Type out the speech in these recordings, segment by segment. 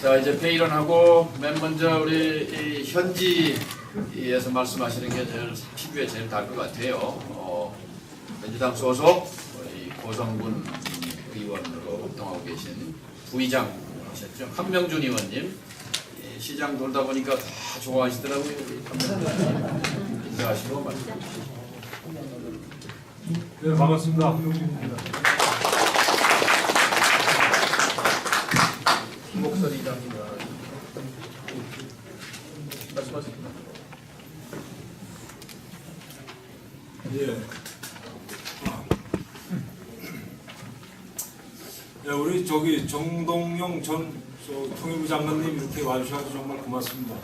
자, 이제 회의론하고 맨 먼저 우리 이 현지에서 말씀하시는 게 제일 피부에 제일 닿을 것 같아요. 민주당 소속 이 고성군 의원으로 활동하고 계신 부의장이셨죠. 한명준 의원님. 시장 돌다 보니까 다 좋아하시더라고요. 우리 한명준 의원님. 인사하시고 말씀해 주시죠. 네, 반갑습니다. 한명준입니다. 김목선 이장님 말씀하십니다. 예. 네, 우리 정동영 전 통일부 장관님 이렇게 와주셔서 정말 고맙습니다.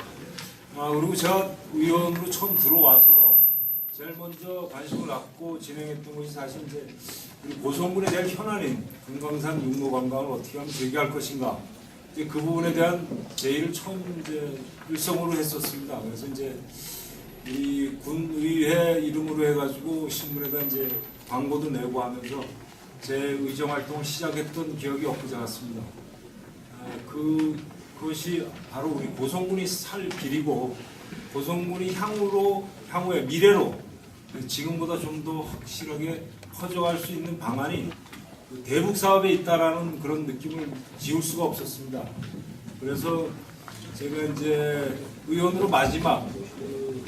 그리고 제가 의원으로 처음 들어와서 제일 먼저 관심을 갖고 진행했던 것이 사실 이제 우리 고성군에 대한 현안인 금강산 육로 관광을 어떻게 하면 재개할 것인가. 이제 그 부분에 대한 제의를 처음 이제 일성으로 했었습니다. 그래서 이제 이 군의회 이름으로 해가지고 신문에다 이제 광고도 내고 하면서 제 의정 활동을 시작했던 기억이 엊그제 같습니다. 그것이 바로 우리 고성군이 살 길이고 고성군이 향후의 미래로 지금보다 좀 더 확실하게 퍼져갈 수 있는 방안이 대북 사업에 있다라는 그런 느낌을 지울 수가 없었습니다. 그래서 제가 이제 의원으로 마지막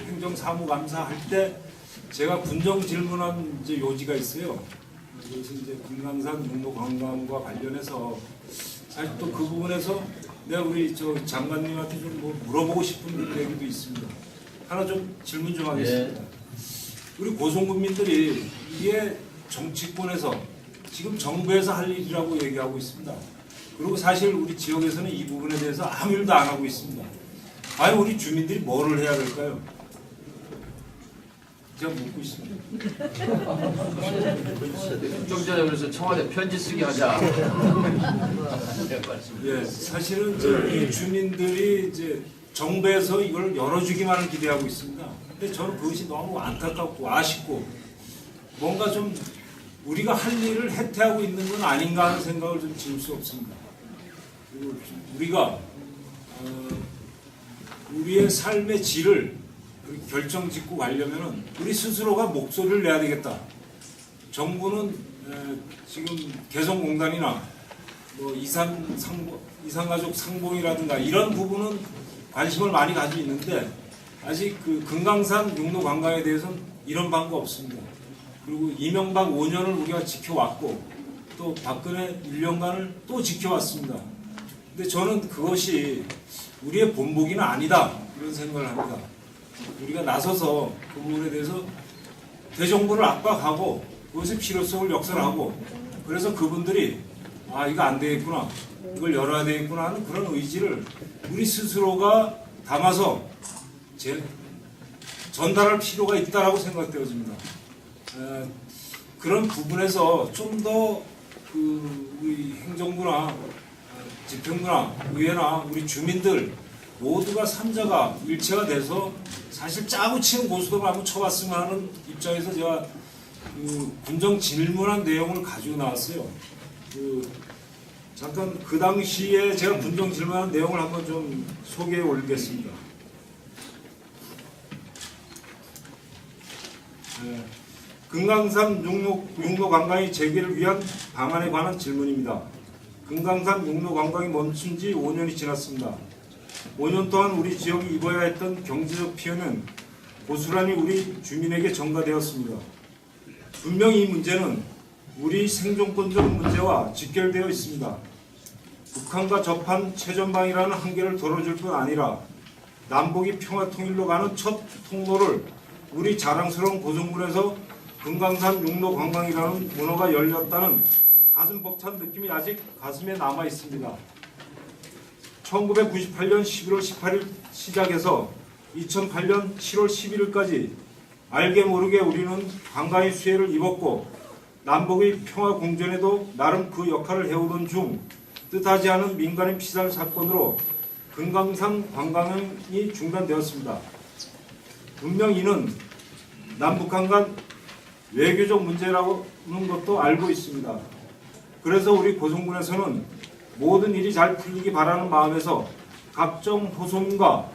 행정사무감사 할 때 제가 군정 질문한 이제 요지가 있어요. 그래서 이제 금강산 육로 관광과 관련해서 사실 또 그 부분에서 내가 우리 장관님한테 좀 뭐 물어보고 싶은 얘기도 있습니다. 하나 좀 질문 좀 하겠습니다. 우리 고성군민들이 이게 정치권에서 지금 정부에서 할 일이라고 얘기하고 있습니다. 그리고 사실 우리 지역에서는 이 부분에 대해서 아무 일도 안 하고 있습니다. 과연 우리 주민들이 뭐를 해야 될까요? 제가 묻고 있습니다. 좀 전에 그래서 청와대 편지 쓰기 하자. 예, 사실은 이 주민들이 이제 정부에서 이걸 열어주기만을 기대하고 있습니다. 근데 저는 그것이 너무 안타깝고 아쉽고 뭔가 좀 우리가 할 일을 해태하고 있는 건 아닌가 하는 생각을 좀 지울 수 없습니다. 그리고 우리가 우리의 삶의 질을 결정짓고 가려면은 우리 스스로가 목소리를 내야 되겠다. 정부는 지금 개성공단이나 뭐 이산가족 상봉이라든가 이런 부분은 관심을 많이 가지고 있는데 아직 그 금강산 육로 관광에 대해서는 이런 방법 없습니다. 그리고 이명박 5년을 우리가 지켜왔고 또 박근혜 1년간을 또 지켜왔습니다. 근데 저는 그것이 우리의 본보기는 아니다 이런 생각을 합니다. 우리가 나서서 그 부분에 대해서 대정부를 압박하고 그것의 필요성을 역설하고 그래서 그분들이 이거 안 되겠구나 이걸 열어야 되겠구나 하는 그런 의지를 우리 스스로가 담아서 전달할 필요가 있다라고 생각되어집니다. 그런 부분에서 좀 더 우리 행정부나 집행부나 의회나 우리 주민들 모두가 삼자가 일체가 돼서 사실 짜고 치는 고스톱을 한번 쳐봤으면 하는 입장에서 제가 군정 질문한 내용을 가지고 나왔어요. 잠깐 그 당시에 제가 군정 질문한 내용을 한번 좀 소개해 올리겠습니다. 금강산 육로 관광의 재개를 위한 방안에 관한 질문입니다. 금강산 육로 관광이 멈춘 지 5년이 지났습니다. 5년 동안 우리 지역이 입어야 했던 경제적 피해는 고스란히 우리 주민에게 전가되었습니다. 분명히 이 문제는 우리 생존권적 문제와 직결되어 있습니다. 북한과 접한 최전방이라는 한계를 덜어줄 뿐 아니라 남북이 평화통일로 가는 첫 통로를 우리 자랑스러운 고성군에서 금강산 육로 관광이라는 문호가 열렸다는 가슴 벅찬 느낌이 아직 가슴에 남아 있습니다. 1998년 11월 18일 시작해서 2008년 7월 11일까지 알게 모르게 우리는 관광의 수혜를 입었고 남북의 평화 공존에도 나름 그 역할을 해오던 중 뜻하지 않은 민간인 피살 사건으로 금강산 관광이 중단되었습니다. 분명 이는 남북한 간 외교적 문제라는 것도 알고 있습니다. 그래서 우리 고성군에서는 모든 일이 잘 풀리기 바라는 마음에서 각종 호소문과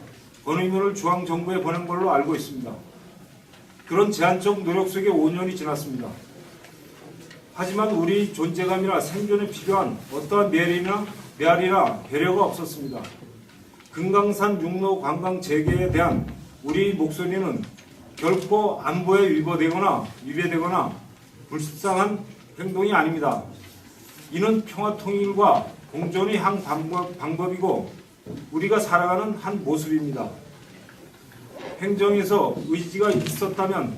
건의문을 중앙정부에 보낸 걸로 알고 있습니다. 그런 제한적 노력 속에 5년이 지났습니다. 하지만 우리 존재감이나 생존에 필요한 어떠한 메아리나 배려가 없었습니다. 금강산 육로 관광 재개에 대한 우리 목소리는 결코 안보에 위배되거나 불쌍한 행동이 아닙니다. 이는 평화 통일과 공존의 한 방법이고 우리가 살아가는 한 모습입니다. 행정에서 의지가 있었다면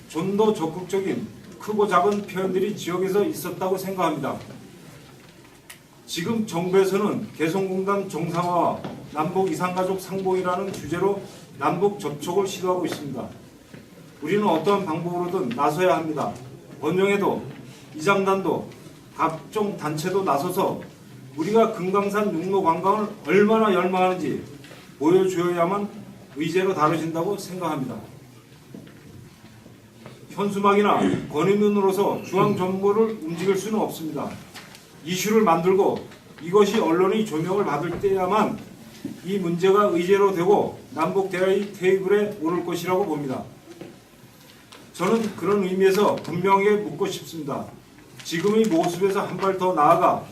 좀 더 적극적인 크고 작은 표현들이 지역에서 있었다고 생각합니다. 지금 정부에서는 개성공단 정상화와 남북 이산가족 상봉이라는 주제로 남북 접촉을 시도하고 있습니다. 우리는 어떠한 방법으로든 나서야 합니다. 원정에도 이장단도 각종 단체도 나서서 우리가 금강산 육로 관광을 얼마나 열망하는지 보여줘야만 의제로 다뤄진다고 생각합니다. 현수막이나 건의문으로서 중앙정부를 움직일 수는 없습니다. 이슈를 만들고 이것이 언론의 조명을 받을 때야만 이 문제가 의제로 되고 남북 대화의 테이블에 오를 것이라고 봅니다. 저는 그런 의미에서 분명하게 묻고 싶습니다. 지금의 모습에서 한 발 더 나아가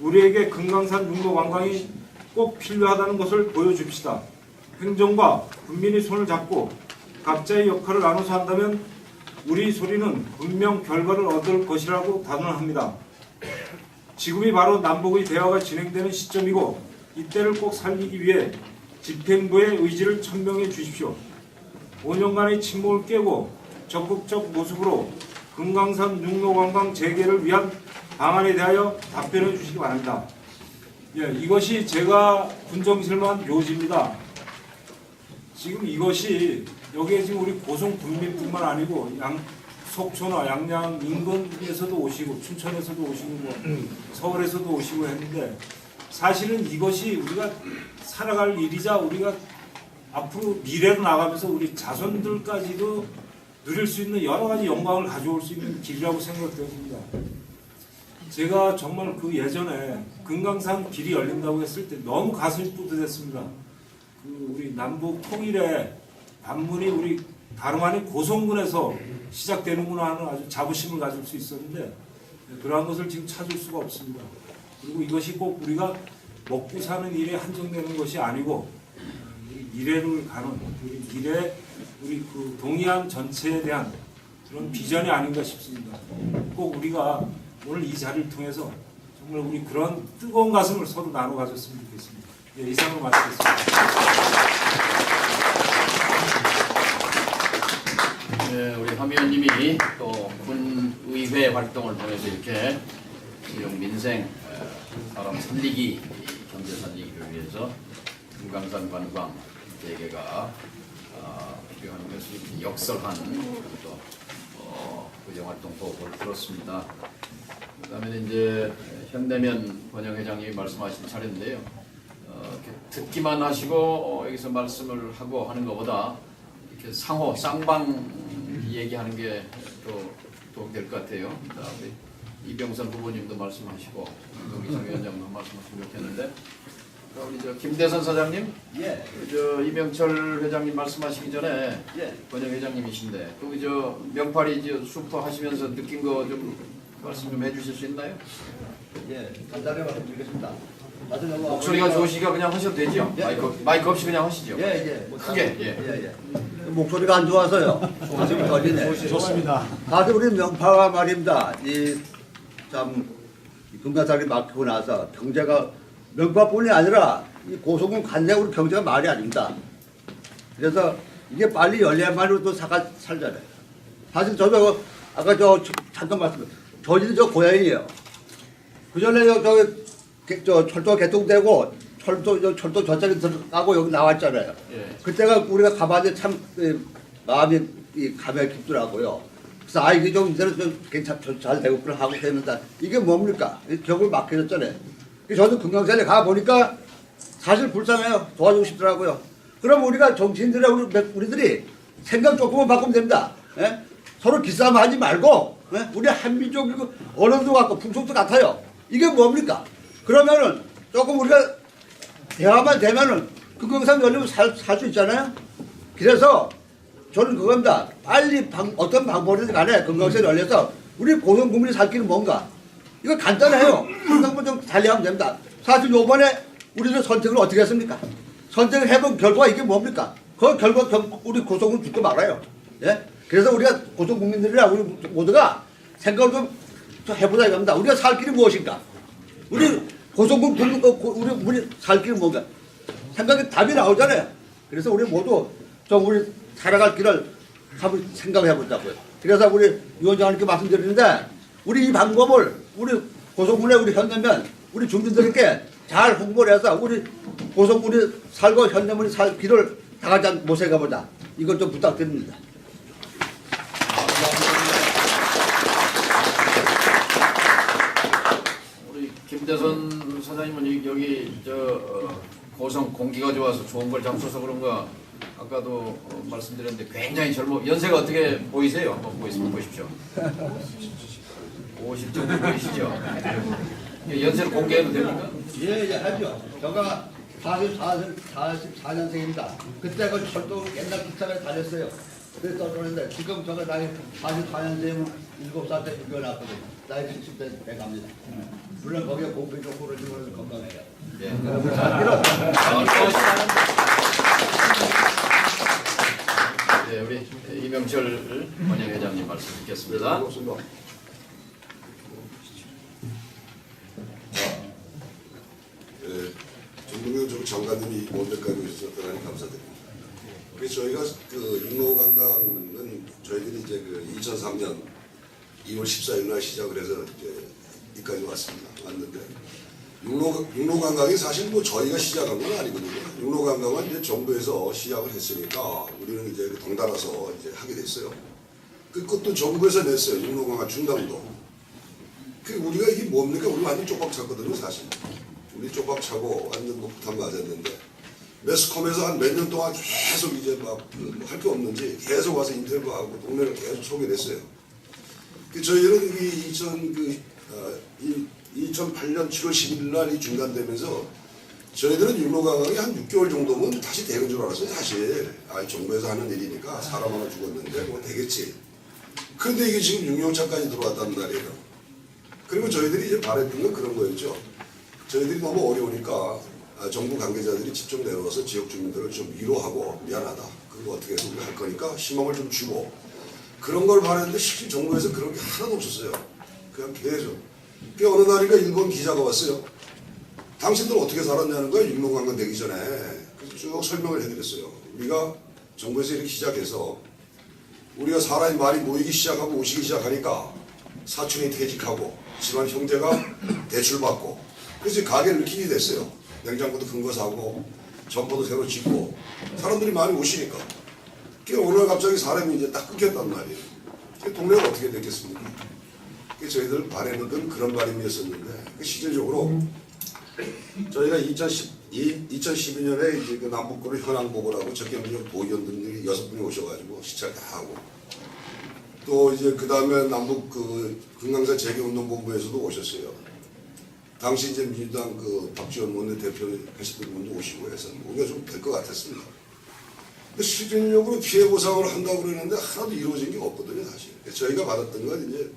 우리에게 금강산 육로 관광이 꼭 필요하다는 것을 보여줍시다. 행정과 국민의 손을 잡고 각자의 역할을 나눠서 한다면 우리 소리는 분명 결과를 얻을 것이라고 단언합니다. 지금이 바로 남북의 대화가 진행되는 시점이고 이때를 꼭 살리기 위해 집행부의 의지를 천명해 주십시오. 5년간의 침묵을 깨고 적극적 모습으로 금강산 육로 관광 재개를 위한 방안에 대하여 답변해 주시기 바랍니다. 이것이 제가 군정실만 요지입니다. 지금 이것이 여기에 지금 우리 고성 군민뿐만 아니고 속초나 양양 인근에서도 오시고 춘천에서도 오시고 뭐 서울에서도 오시고 했는데 사실은 이것이 우리가 살아갈 일이자 우리가 앞으로 미래로 나가면서 우리 자손들까지도 누릴 수 있는 여러 가지 영광을 가져올 수 있는 길이라고 생각되었습니다. 제가 정말 그 예전에 금강산 길이 열린다고 했을 때 너무 가슴이 뿌듯했습니다. 우리 남북 통일의 관문이 우리 다름 아닌 고성군에서 시작되는구나 하는 아주 자부심을 가질 수 있었는데 그러한 것을 지금 찾을 수가 없습니다. 그리고 이것이 꼭 우리가 먹고 사는 일에 한정되는 것이 아니고 우리 미래를 가는 우리 그 동해안 전체에 대한 그런 비전이 아닌가 싶습니다. 꼭 우리가 오늘 이 자리를 통해서 정말 우리 그런 뜨거운 가슴을 서로 나눠 가졌으면 좋겠습니다. 이상으로 마치겠습니다. 네, 우리 황 의원님이 또 군의회 활동을 통해서 이렇게 지역 민생, 사람 살리기, 경제 살리기를 위해서 금강산 관광 재개가 필요한 것을 역설한 또 의정활동 보고를 들었습니다. 그다음에 이제 현대면 번영회장님이 말씀하신 차례인데요. 듣기만 하시고 여기서 말씀을 하고 하는 것보다 이렇게 상호 쌍방 얘기하는 게 또 도움 될 것 같아요. 우리 이병선 후보님도 말씀하시고 김동기상 위원장도 말씀하시면 좋겠는데, 우리 저 김대선 사장님, 저 이병철 회장님 말씀하시기 전에 번영 회장님이신데 또 저 명파리 저 슈퍼 하시면서 느낀 거 좀 말씀 좀 해주실 수 있나요? 간단하게 말씀드리겠습니다. 목소리가 좋으시니까 그냥 하셔도 되죠? 마이크 없이 그냥 하시죠? 크게. 목소리가 안 좋아서요. 지금 떨리네. 좋습니다. 다들 우리 명파가 말입니다. 참 금강산이 막히고 나서 경제가 명파뿐이 아니라 이 고성군 관내 우리 경제가 말이 아닙니다. 그래서 이게 빨리 열려야만 또 살잖아요. 사실 저도 아까 잠깐 저지는 저 고향이에요. 그 전에 저 철도 개통되고 철도 저쪽에 들어가고 여기 나왔잖아요. 그때가 우리가 가봤는데 참 마음이 가면 깊더라고요. 그래서 이게 좀 이대로 좀 잘 되고 그걸 하고 했는데 이게 뭡니까? 벽을 막혀졌잖아요. 저도 금강산에 가 보니까 사실 불쌍해요. 도와주고 싶더라고요. 그럼 우리가 정치인들의 우리들이 생각 조금만 바꾸면 됩니다. 서로 기싸움 하지 말고 우리 한민족이고 언어도 같고 풍속도 같아요. 이게 뭡니까? 그러면은 조금 우리가 대화만 되면은 금강산 열리면 살 수 있잖아요. 그래서 저는 그겁니다. 빨리 어떤 방법이든 간에 금강산 열려서 우리 고성 국민이 살 길은 뭔가. 이거 간단해요. 한번 좀 달리하면 됩니다. 사실 요번에 우리는 선택을 어떻게 했습니까? 선택을 해본 결과가 이게 뭡니까? 그 결과 우리 고성군 죽고 말아요. 예? 그래서 우리가 고성 국민들이랑 우리 모두가 생각을 좀 해보자 이겁니다. 우리가 살 길이 무엇인가? 우리 고성군 우리 살 길은 뭔가? 생각에 답이 나오잖아요. 그래서 우리 모두 좀 우리 살아갈 길을 한번 생각해 보자고요. 그래서 우리 위원장님께 말씀드리는데 우리 이 방법을 우리 고성군의 우리 현대면 우리 주민들에게 잘 홍보를 해서 우리 고성군이 살고 현대문이 살 길을 다 같이 모색해 보자. 이걸 좀 부탁드립니다. 우리 김대선 사장님은 여기 고성 공기가 좋아서 좋은 걸 잡숴서 그런가 아까도 말씀드렸는데 굉장히 연세가 어떻게 보이세요? 한번 보십시오. 50 정도 보이시죠? 연세를 공개해도 됩니까? 예, 하죠. 제가 44년생입니다. 그때 그 철도 옛날 기차를 다녔어요. 그래서 그러는데 지금 제가 나이 44년생이면 7살 때 죽여놨거든요. 나이 70대 돼 갑니다. 물론 거기에 공기 좋고 그러지만 건강해요. 예. 네, 우리 이명철 원영회장님 말씀 듣겠습니다. 정동영 장관님이 먼데까지 오셔서 대단히 감사드립니다. 그래서 저희가 그 육로관광은 저희들이 이제 그 2003년 2월 14일 날 시작을 해서 이제 여기까지 왔는데 육로관광이 사실 뭐 저희가 시작한 건 아니거든요. 육로관광은 이제 정부에서 시작을 했으니까 우리는 이제 덩달아서 이제 하게 됐어요. 그것도 정부에서 냈어요. 육로관광 중단도. 그 우리가 이게 뭡니까? 우리 완전 쪽박 찼거든요, 사실. 우리 쪽박 차고 완전 폭탄 맞았는데 매스컴에서 한 몇 년 동안 계속 이제 막 할 게 없는지 계속 와서 인터뷰하고 동네를 계속 소개했어요. 저희는 이 2008년 7월 11일 날이 중단되면서 저희들은 육로관광이 한 6개월 정도면 다시 되는 줄 알았어요. 사실 정부에서 하는 일이니까 사람 하나 죽었는데 뭐 되겠지. 그런데 이게 지금 6년차까지 들어왔단 말이에요. 그리고 저희들이 이제 바랬던 건 그런 거였죠. 저희들이 너무 어려우니까 정부 관계자들이 직접 내려와서 지역 주민들을 좀 위로하고 미안하다. 그거 어떻게 해서 우리가 할 거니까 희망을 좀 주고 그런 걸 바랬는데 실제 정부에서 그런 게 하나도 없었어요. 그냥 계속. 그 어느 날인가 일본 기자가 왔어요. 당신들 어떻게 살았냐는 거예요. 육로관광 되기 전에. 그래서 쭉 설명을 해드렸어요. 우리가 정부에서 이렇게 시작해서 우리가 사람이 많이 모이기 시작하고 오시기 시작하니까 사촌이 퇴직하고 집안 형제가 대출받고 그래서 가게를 키게 됐어요. 냉장고도 큰 거 사고 점포도 새로 짓고 사람들이 많이 오시니까 오늘 갑자기 사람이 이제 딱 끊겼단 말이에요. 동네가 어떻게 됐겠습니까? 저희들 바라는 건 그런 바람이었었는데 실질적으로 저희가 2012년에 이제 그 남북구를 현황 보고라고 적경민족 도의원들이 6분이 오셔가지고 시찰 다 하고 또 이제 그 다음에 남북 그 금강산 재개운동본부에서도 오셨어요. 당시 이제 민주당 그 박지원 원내대표 하시던 분도 오시고 해서 우리가 좀 될 것 같았습니다. 근데 실질적으로 피해 보상을 한다고 그러는데 하나도 이루어진 게 없거든요, 사실. 저희가 받았던 건 이제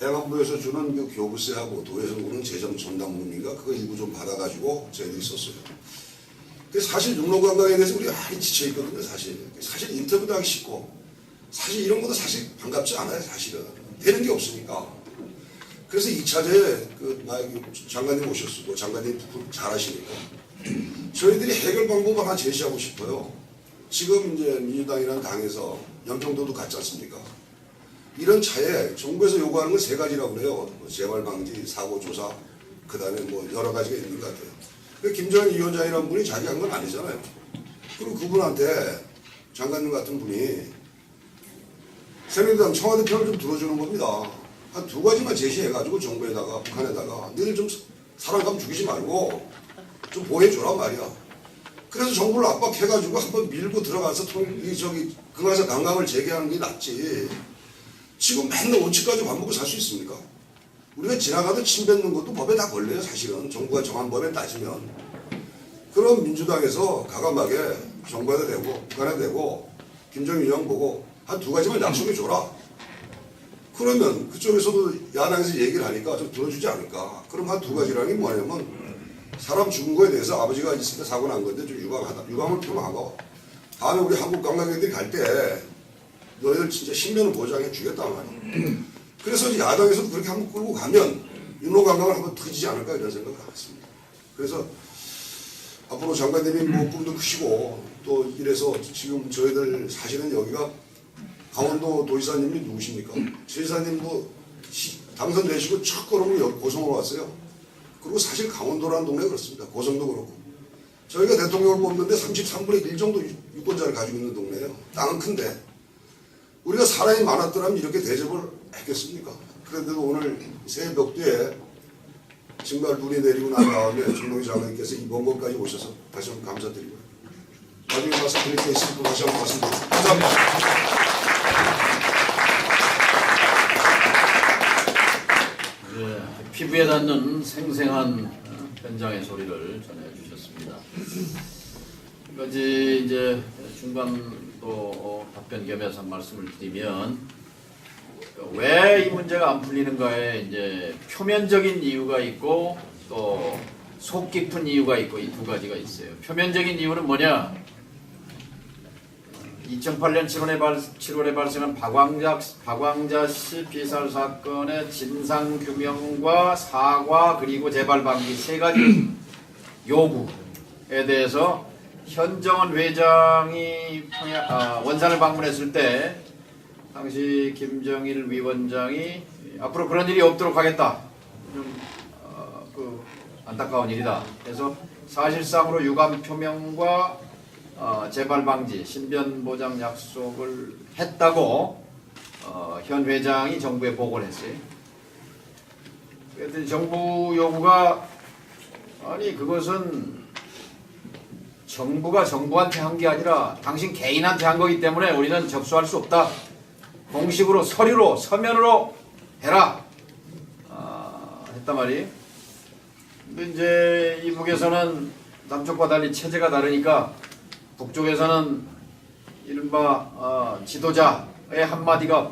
행안부에서 주는 그 교부세하고 도에서 오는 재정 전담금인가 그거 일부 좀 받아가지고 저희들이 썼어요. 사실 육로관광에 대해서 우리가 많이 지쳐있거든요, 사실. 사실 인터뷰도 하기 쉽고 사실 이런 것도 사실 반갑지 않아요, 사실은. 되는 게 없으니까. 그래서 2차제에 장관님 오셨고 장관님 잘하시니까 저희들이 해결 방법을 하나 제시하고 싶어요. 지금 이제 민주당이라는 당에서 연평도도 갔지 않습니까? 이런 차에 정부에서 요구하는 건 3가지라고 그래요. 재발 방지, 사고 조사, 그 다음에 뭐 여러 가지가 있는 것 같아요. 김정은 위원장이라는 분이 자기 한 건 아니잖아요. 그리고 그분한테 장관님 같은 분이 새누리당 청와대 편을 좀 들어주는 겁니다. 한 2가지만 제시해가지고 정부에다가 북한에다가 너희들 좀 사람감 죽이지 말고 좀 보호해주란 말이야. 그래서 정부를 압박해가지고 한번 밀고 들어가서 금강산 관광을 재개하는 게 낫지. 지금 맨날 오치까지 밥 먹고 살 수 있습니까? 우리가 지나가도 침 뱉는 것도 법에 다 걸려요. 사실은 정부가 정한 법에 따지면. 그럼 민주당에서 과감하게 정부에도 되고 북한에도 되고 김정일 형 보고 한 두 가지만 약속해 줘라. 그러면 그쪽에서도 야당에서 얘기를 하니까 좀 들어주지 않을까. 그럼 한 두 가지라는 게 뭐냐면 사람 죽은 거에 대해서 아버지가 있을 때 사고 난 건데 좀 유감을 표명하고 다음에 우리 한국 관광객들이 갈 때 너희들 진짜 신변을 보장해 주겠단 말이야. 그래서 이제 야당에서도 그렇게 한번 끌고 가면 윤호 관광을 한번 터지지 않을까 이런 생각을 하겠습니다. 그래서 앞으로 장관님이 뭐 꿈도 크시고 또 이래서 지금 저희들 사실은 여기가 강원도 도지사님이 누구십니까? 지사님도 당선되시고 첫 걸음으로 여기 고성으로 왔어요. 그리고 사실 강원도라는 동네 그렇습니다. 고성도 그렇고. 저희가 대통령을 뽑는데 33분의 1 정도 유권자를 가지고 있는 동네예요. 땅은 큰데. 우리가 사람이 많았더라면 이렇게 대접을 했겠습니까? 그런데도 오늘 새벽뒤에 정말 눈이 내리고 난 다음에 정동희 장관님께서 이 먼 곳까지 오셔서 다시 한번 감사드리고요. 나중에 말씀드릴 게 있으면 또 다시 한번 말씀드립니다. 감사합니다. 네, 피부에 닿는 생생한 현장의 소리를 전해주셨습니다. 여기까지 이제 중간 또 답변 겸해서 말씀을 드리면 왜 이 문제가 안 풀리는가에 이제 표면적인 이유가 있고 또 속 깊은 이유가 있고 이 두 가지가 있어요. 표면적인 이유는 뭐냐? 2008년 7월에 발생한 박광자 씨 피살 사건의 진상 규명과 사과 그리고 재발 방지 세 가지 요구에 대해서 현정원 회장이 원산을 방문했을 때 당시 김정일 위원장이 앞으로 그런 일이 없도록 하겠다. 좀 안타까운 일이다. 그래서 사실상으로 유감 표명과 재발 방지, 신변 보장 약속을 했다고 현 회장이 정부에 보고를 했어요. 그랬더니 정부 요구가 아니 그것은 정부가 정부한테 한 게 아니라 당신 개인한테 한 거기 때문에 우리는 접수할 수 없다. 공식으로 서류로 서면으로 해라. 했단 말이에요. 근데 이제 이북에서는 남쪽과 달리 체제가 다르니까 북쪽에서는 이른바 지도자의 한마디가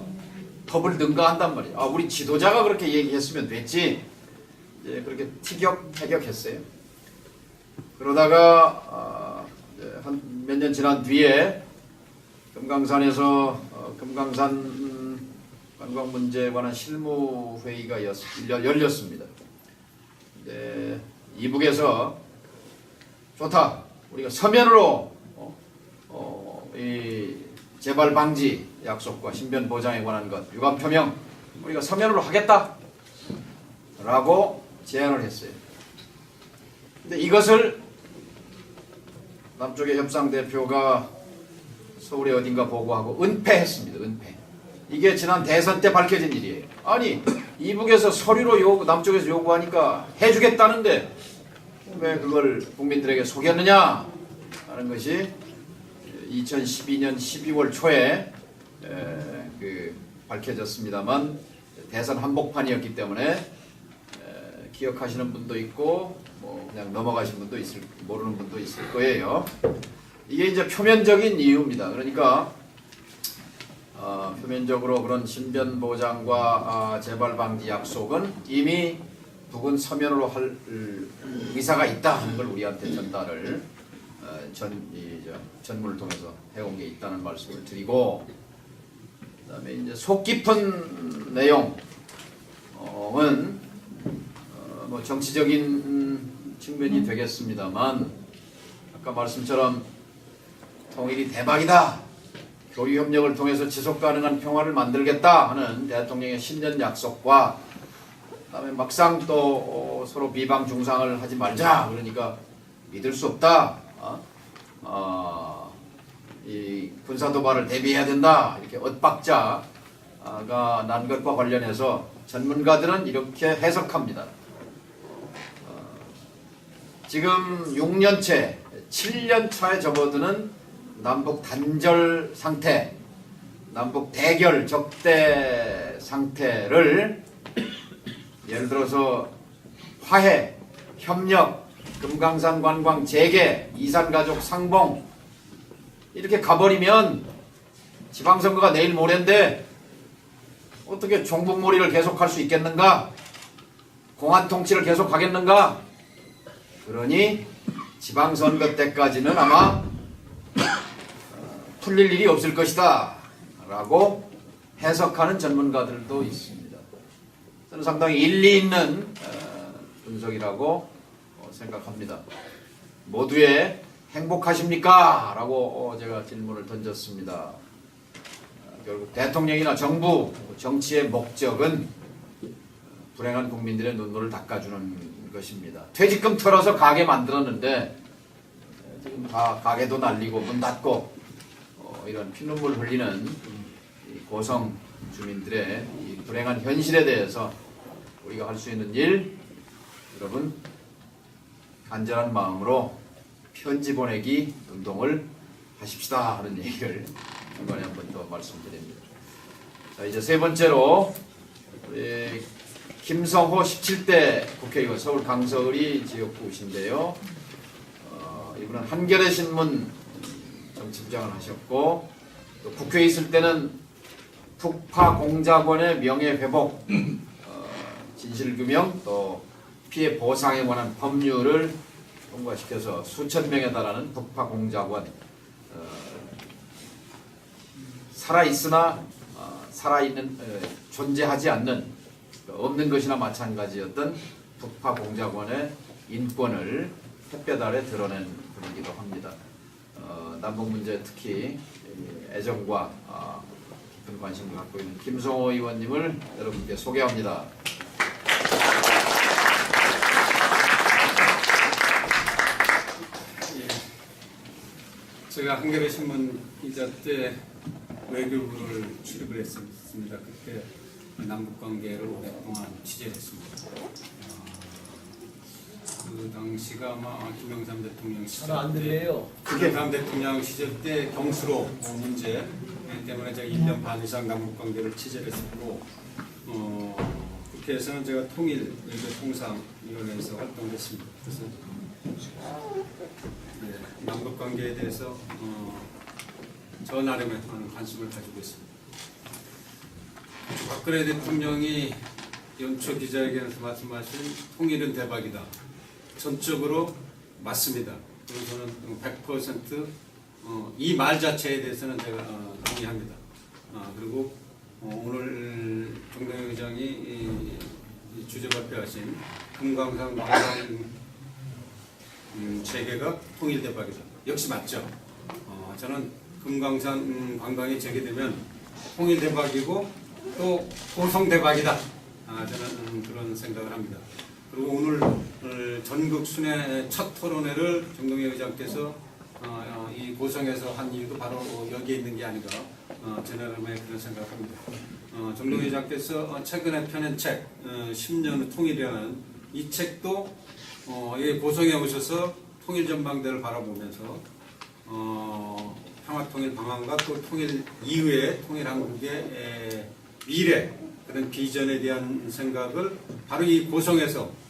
법을 능가한단 말이에요. 우리 지도자가 그렇게 얘기했으면 됐지. 이제 그렇게 티격태격했어요. 그러다가 한 몇 년 지난 뒤에 금강산에서 금강산 관광 문제에 관한 실무회의가 열렸습니다. 이북에서 좋다. 우리가 서면으로 이 재발 방지 약속과 신변 보장에 관한 것, 유감 표명 우리가 서면으로 하겠다라고 제안을 했어요. 근데 이것을 남쪽의 협상 대표가 서울에 어딘가 보고하고 은폐했습니다. 은폐. 이게 지난 대선 때 밝혀진 일이에요. 아니 이북에서 서류로 남쪽에서 요구하니까 해주겠다는데 왜 그걸 국민들에게 속였느냐 하는 것이 2012년 12월 초에 밝혀졌습니다만 대선 한복판이었기 때문에 기억하시는 분도 있고 뭐 그냥 넘어가신 분도 모르는 분도 있을 거예요. 이게 이제 표면적인 이유입니다. 그러니까 표면적으로 그런 신변 보장과 재발 방지 약속은 이미 북은 서면으로 할 의사가 있다 하는 걸 우리한테 전달을 전문을 통해서 해온 게 있다는 말씀을 드리고, 그다음에 이제 속 깊은 내용은 뭐 정치적인 측면이 되겠습니다만 아까 말씀처럼 통일이 대박이다. 교류 협력을 통해서 지속 가능한 평화를 만들겠다 하는 대통령의 신년 약속과 그다음에 막상 또 서로 비방 중상을 하지 말자 그러니까 믿을 수 없다. 이 군사 도발을 대비해야 된다. 이렇게 엇박자가 난 것과 관련해서 전문가들은 이렇게 해석합니다. 지금 6년째, 7년차에 접어드는 남북 단절 상태, 남북 대결 적대 상태를 예를 들어서 화해, 협력, 금강산 관광 재개, 이산가족 상봉 이렇게 가버리면 지방선거가 내일 모레인데 어떻게 종북몰이를 계속할 수 있겠는가? 공안 통치를 계속하겠는가? 그러니 지방선거 때까지는 아마 풀릴 일이 없을 것이다 라고 해석하는 전문가들도 있습니다. 저는 상당히 일리 있는 분석이라고 생각합니다. 모두의 행복하십니까? 라고 제가 질문을 던졌습니다. 결국 대통령이나 정부, 정치의 목적은 불행한 국민들의 눈물을 닦아주는 것입니다. 퇴직금 털어서 가게 만들었는데 지금 다 가게도 날리고 문 닫고 이런 피눈물 흘리는 이 고성 주민들의 이 불행한 현실에 대해서 우리가 할 수 있는 일, 여러분 간절한 마음으로 편지 보내기 운동을 하십시다 하는 얘기를 중간에 한 번 더 말씀드립니다. 자, 이제 세 번째로 우리 김성호 17대 국회의원, 서울 강서을이 지역구신데요. 이분은 한겨레 신문 정치부장을 하셨고 또 국회에 있을 때는 북파 공작원의 명예회복, 진실규명 또 피해 보상에 관한 법률을 통과시켜서 수천 명에 달하는 북파 공작원, 살아있으나 살아있는 존재하지 않는 없는 것이나 마찬가지였던 북파 공작원의 인권을 햇볕 아래 드러낸 분이기도 합니다. 남북 문제 특히 애정과 깊은 관심을 갖고 있는 김성호 의원님을 여러분께 소개합니다. 제가 한겨레 신문 기자 때 외교부를 출입을 했습니다. 그때 남북 관계를 오랫동안 취재를 했습니다. 그 당시가 아마 김영삼 대통령 시절 때, 김영삼 대통령 시절 때 경수로 문제 때문에 제가 1년 반 이상 남북 관계를 취재를 했었고, 국회에서는 제가 통일 외교통상위원회에서 활동을 했습니다. 그래서 남북 관계에 대해서 저 나름의 관심을 가지고 있습니다. 박근혜 대통령이 연초 기자회견에서 말씀하신 통일은 대박이다. 전적으로 맞습니다. 그리고 저는 100% 이 말 자체에 대해서는 제가 동의합니다. 그리고 오늘 정동영 의장이 주제 발표하신 금강산 관광 재개가 통일 대박이다. 역시 맞죠. 저는 금강산 관광이 재개되면 통일 대박이고 또 고성 대박이다. 저는 그런 생각을 합니다. 그리고 오늘 전국 순회 첫 토론회를 정동영 의장께서 이 고성에서 한 이유도 바로 여기에 있는 게 아닌가 제 나름의 그런 생각을 합니다. 정동영 의장께서 최근에 펴낸 책 10년 후 통일이라는 이 책도 이 고성에 오셔서 통일 전망대를 바라보면서 평화통일 방안과 또 통일 이후의 통일 한국의 미래 그런 비전에 대한 생각을 바로 이 고성에서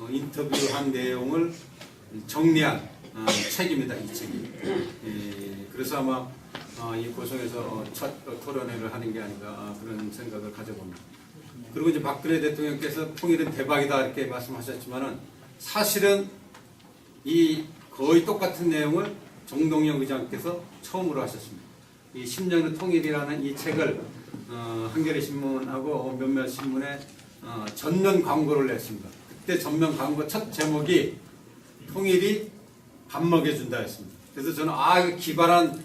인터뷰한 내용을 정리한 책입니다. 이 책이. 그래서 아마 이 고성에서 첫 토론회를 하는 게 아닌가 그런 생각을 가져봅니다. 그리고 이제 박근혜 대통령께서 통일은 대박이다 이렇게 말씀하셨지만은 사실은 이 거의 똑같은 내용을 정동영 의장께서 처음으로 하셨습니다. 이 10년의 통일이라는 이 책을 한겨레 신문하고 몇몇 신문에 전면 광고를 냈습니다. 그때 전면 광고 첫 제목이 통일이 밥 먹여준다 했습니다. 그래서 저는 이거 기발한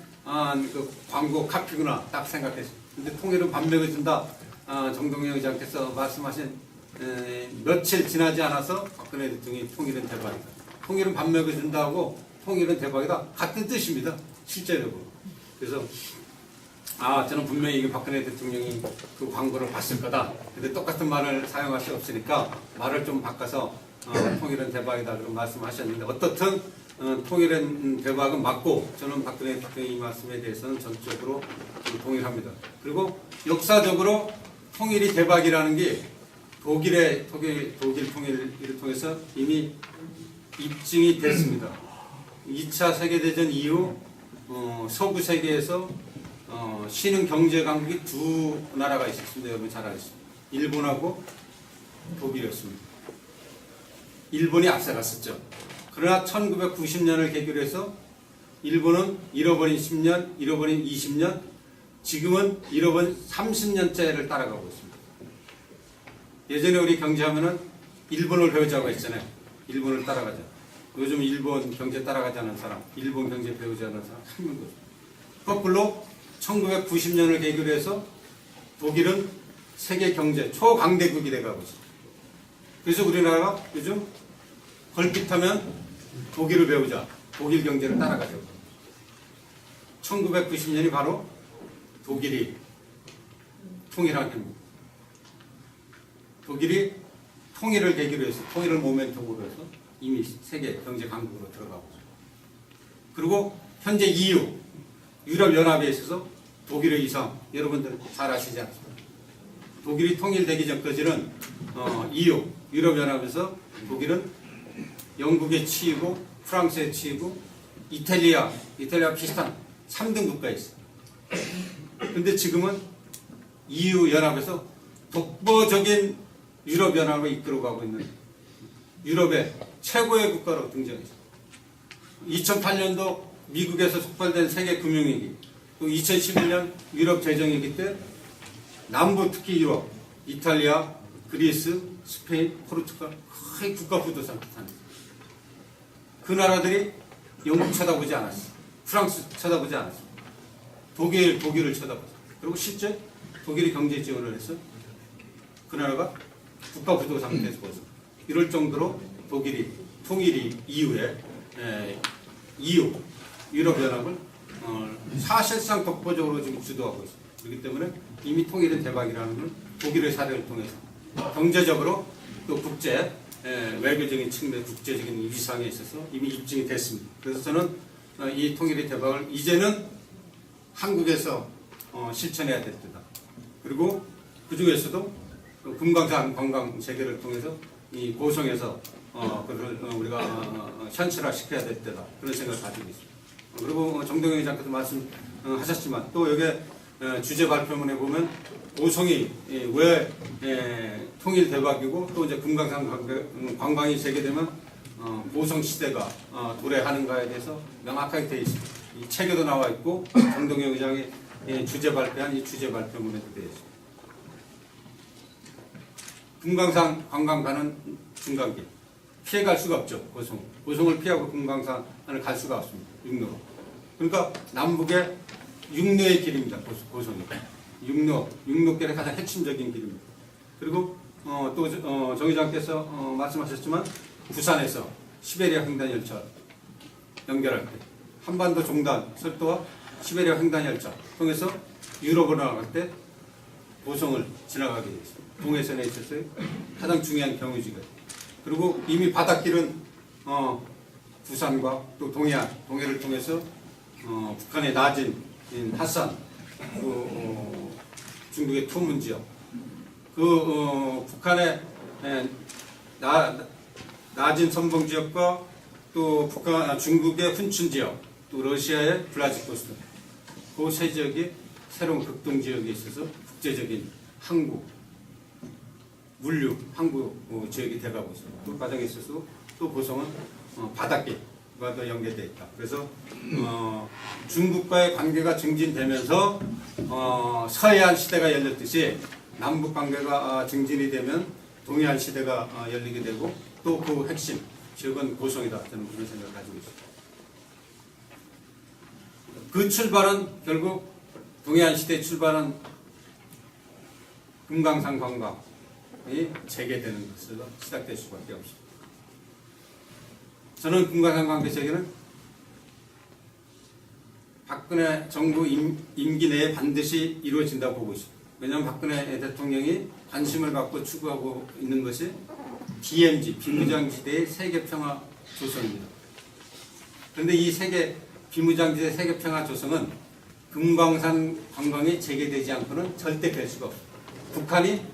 그 광고 카피구나 딱 생각했습니다. 근데 통일은 밥 먹여준다 정동영 의장께서 말씀하신 며칠 지나지 않아서 박근혜 대통령이 통일은 대박이다. 통일은 밥 먹여준다고 통일은 대박이다. 같은 뜻입니다. 실제적으로. 그래서 저는 분명히 이게 박근혜 대통령이 그 광고를 봤을 거다. 근데 똑같은 말을 사용할 수 없으니까 말을 좀 바꿔서 통일은 대박이다 그런 말씀하셨는데 어떻든 통일은 대박은 맞고 저는 박근혜 대통령 이 말씀에 대해서는 전적으로 동의합니다. 그리고 역사적으로 통일이 대박이라는 게 독일 통일을 통해서 이미 입증이 됐습니다. 2차 세계대전 이후 서구 세계에서 신흥 경제 강국이 두 나라가 있었습니다. 여러분 잘 아시죠? 일본하고 독일이었습니다. 일본이 앞서갔었죠. 그러나 1990년을 계기로 해서 일본은 잃어버린 10년, 잃어버린 20년, 지금은 잃어버린 30년째를 따라가고 있습니다. 예전에 우리 경제하면은 일본을 배우자고 했잖아요. 일본을 따라가자. 요즘 일본 경제 따라가지 않은 사람, 일본 경제 배우지 않은 사람 한 명도 없어요. 거꾸로 1990년을 계기로 해서 독일은 세계 경제 초강대국이 돼가고 있어요. 그래서 우리나라가 요즘 걸핏하면 독일을 배우자, 독일 경제를 따라가자. 1990년이 바로 독일이 통일한 해입니다. 독일이 통일을 계기로 해서, 통일을 모멘텀으로 해서 이미 세계 경제 강국으로 들어가고 있어요. 그리고 현재 EU, 유럽연합에 있어서 독일의 이상, 여러분들 잘 아시지 않습니까? 독일이 통일되기 전까지는 EU, 유럽연합에서 독일은 영국에 치이고 프랑스에 치이고 이탈리아 비슷한 3등 국가에 있어요. 근데 지금은 EU 연합에서 독보적인 유럽연합을 이끌어가고 있는 유럽의 최고의 국가로 등장했어요. 2008년도 미국에서 촉발된 세계 금융위기, 또 2011년 유럽 재정위기 때 남부 특히 유럽, 이탈리아, 그리스, 스페인, 포르투갈 거의 국가 부도상 비슷합니다. 그 나라들이 영국 쳐다보지 않았어. 프랑스 쳐다보지 않았어. 독일을 쳐다봤어. 그리고 실제 독일이 경제 지원을 해서 그 나라가 국가 부도 상태에서 벌써 이럴 정도로 독일이 통일이 이후에 EU 유럽연합을 사실상 독보적으로 지금 주도하고 있습니다. 그렇기 때문에 이미 통일은 대박이라는 걸 독일의 사례를 통해서 경제적으로 또 국제 외교적인 측면, 국제적인 위상에 있어서 이미 입증이 됐습니다. 그래서 저는 이 통일의 대박을 이제는 한국에서 실천해야 될 때다. 그리고 그 중에서도 금강산 관광 재개를 통해서 이 고성에서 그걸 우리가 현실화시켜야 될 때다. 그런 생각을 가지고 있습니다. 그리고 정동영 회장께서 말씀하셨지만 또 여기 주제 발표문에 보면 고성이 왜 통일 대박이고 또 이제 금강산 관광이 재개되면 고성 시대가 도래하는가에 대해서 명확하게 되어 있습니다. 이 책에도 나와 있고 정동영 의장이 주제 발표한 이 주제 발표문에도 되어 있습니다. 금강산 관광 가는 중간길 피해갈 수가 없죠. 고성을 피하고 금강산을 갈 수가 없습니다. 육로로. 그러니까 남북의 육로의 길입니다. 고성이. 육로길의 가장 핵심적인 길입니다. 그리고 또 정 의장께서 말씀하셨지만 부산에서 시베리아 횡단 열차 연결할 때 한반도 종단 설도와 시베리아 횡단 열차 통해서 유럽으로 나갈 때 고성을 지나가게 됐습니다. 동해선에 있어서 가장 중요한 경유지가. 그리고 이미 바닷길은 부산과 또 동해를 통해서 북한의 낮은 핫산, 중국의 투문 지역, 북한의 낮은 선봉 지역과 또 중국의 훈춘 지역, 또 러시아의 블라디보스토크, 그 세 지역이 새로운 극동 지역에 있어서 국제적인 항구, 물류, 항구 지역이 돼가고 있습니다. 그 과정에 있어서 또 고성은 바닷길과 더 연계되어 있다. 그래서 중국과의 관계가 증진되면서 서해안 시대가 열렸듯이 남북 관계가 증진이 되면 동해안 시대가 열리게 되고 또 그 핵심 지역은 고성이다. 저는 그런 생각을 가지고 있습니다. 그 출발은 결국 동해안 시대의 출발은 금강산 관광이 재개되는 것으로 시작될 수밖에 없습니다. 저는 금강산 관계 재개는 박근혜 정부 임기 내에 반드시 이루어진다고 보고 있습니다. 왜냐하면 박근혜 대통령이 관심을 갖고 추구하고 있는 것이 DMZ, 비무장지대의 세계평화 조성입니다. 그런데 이 비무장지대 세계평화 조성은 금강산 관광이 재개되지 않고는 절대 될 수가 없습니다. 북한이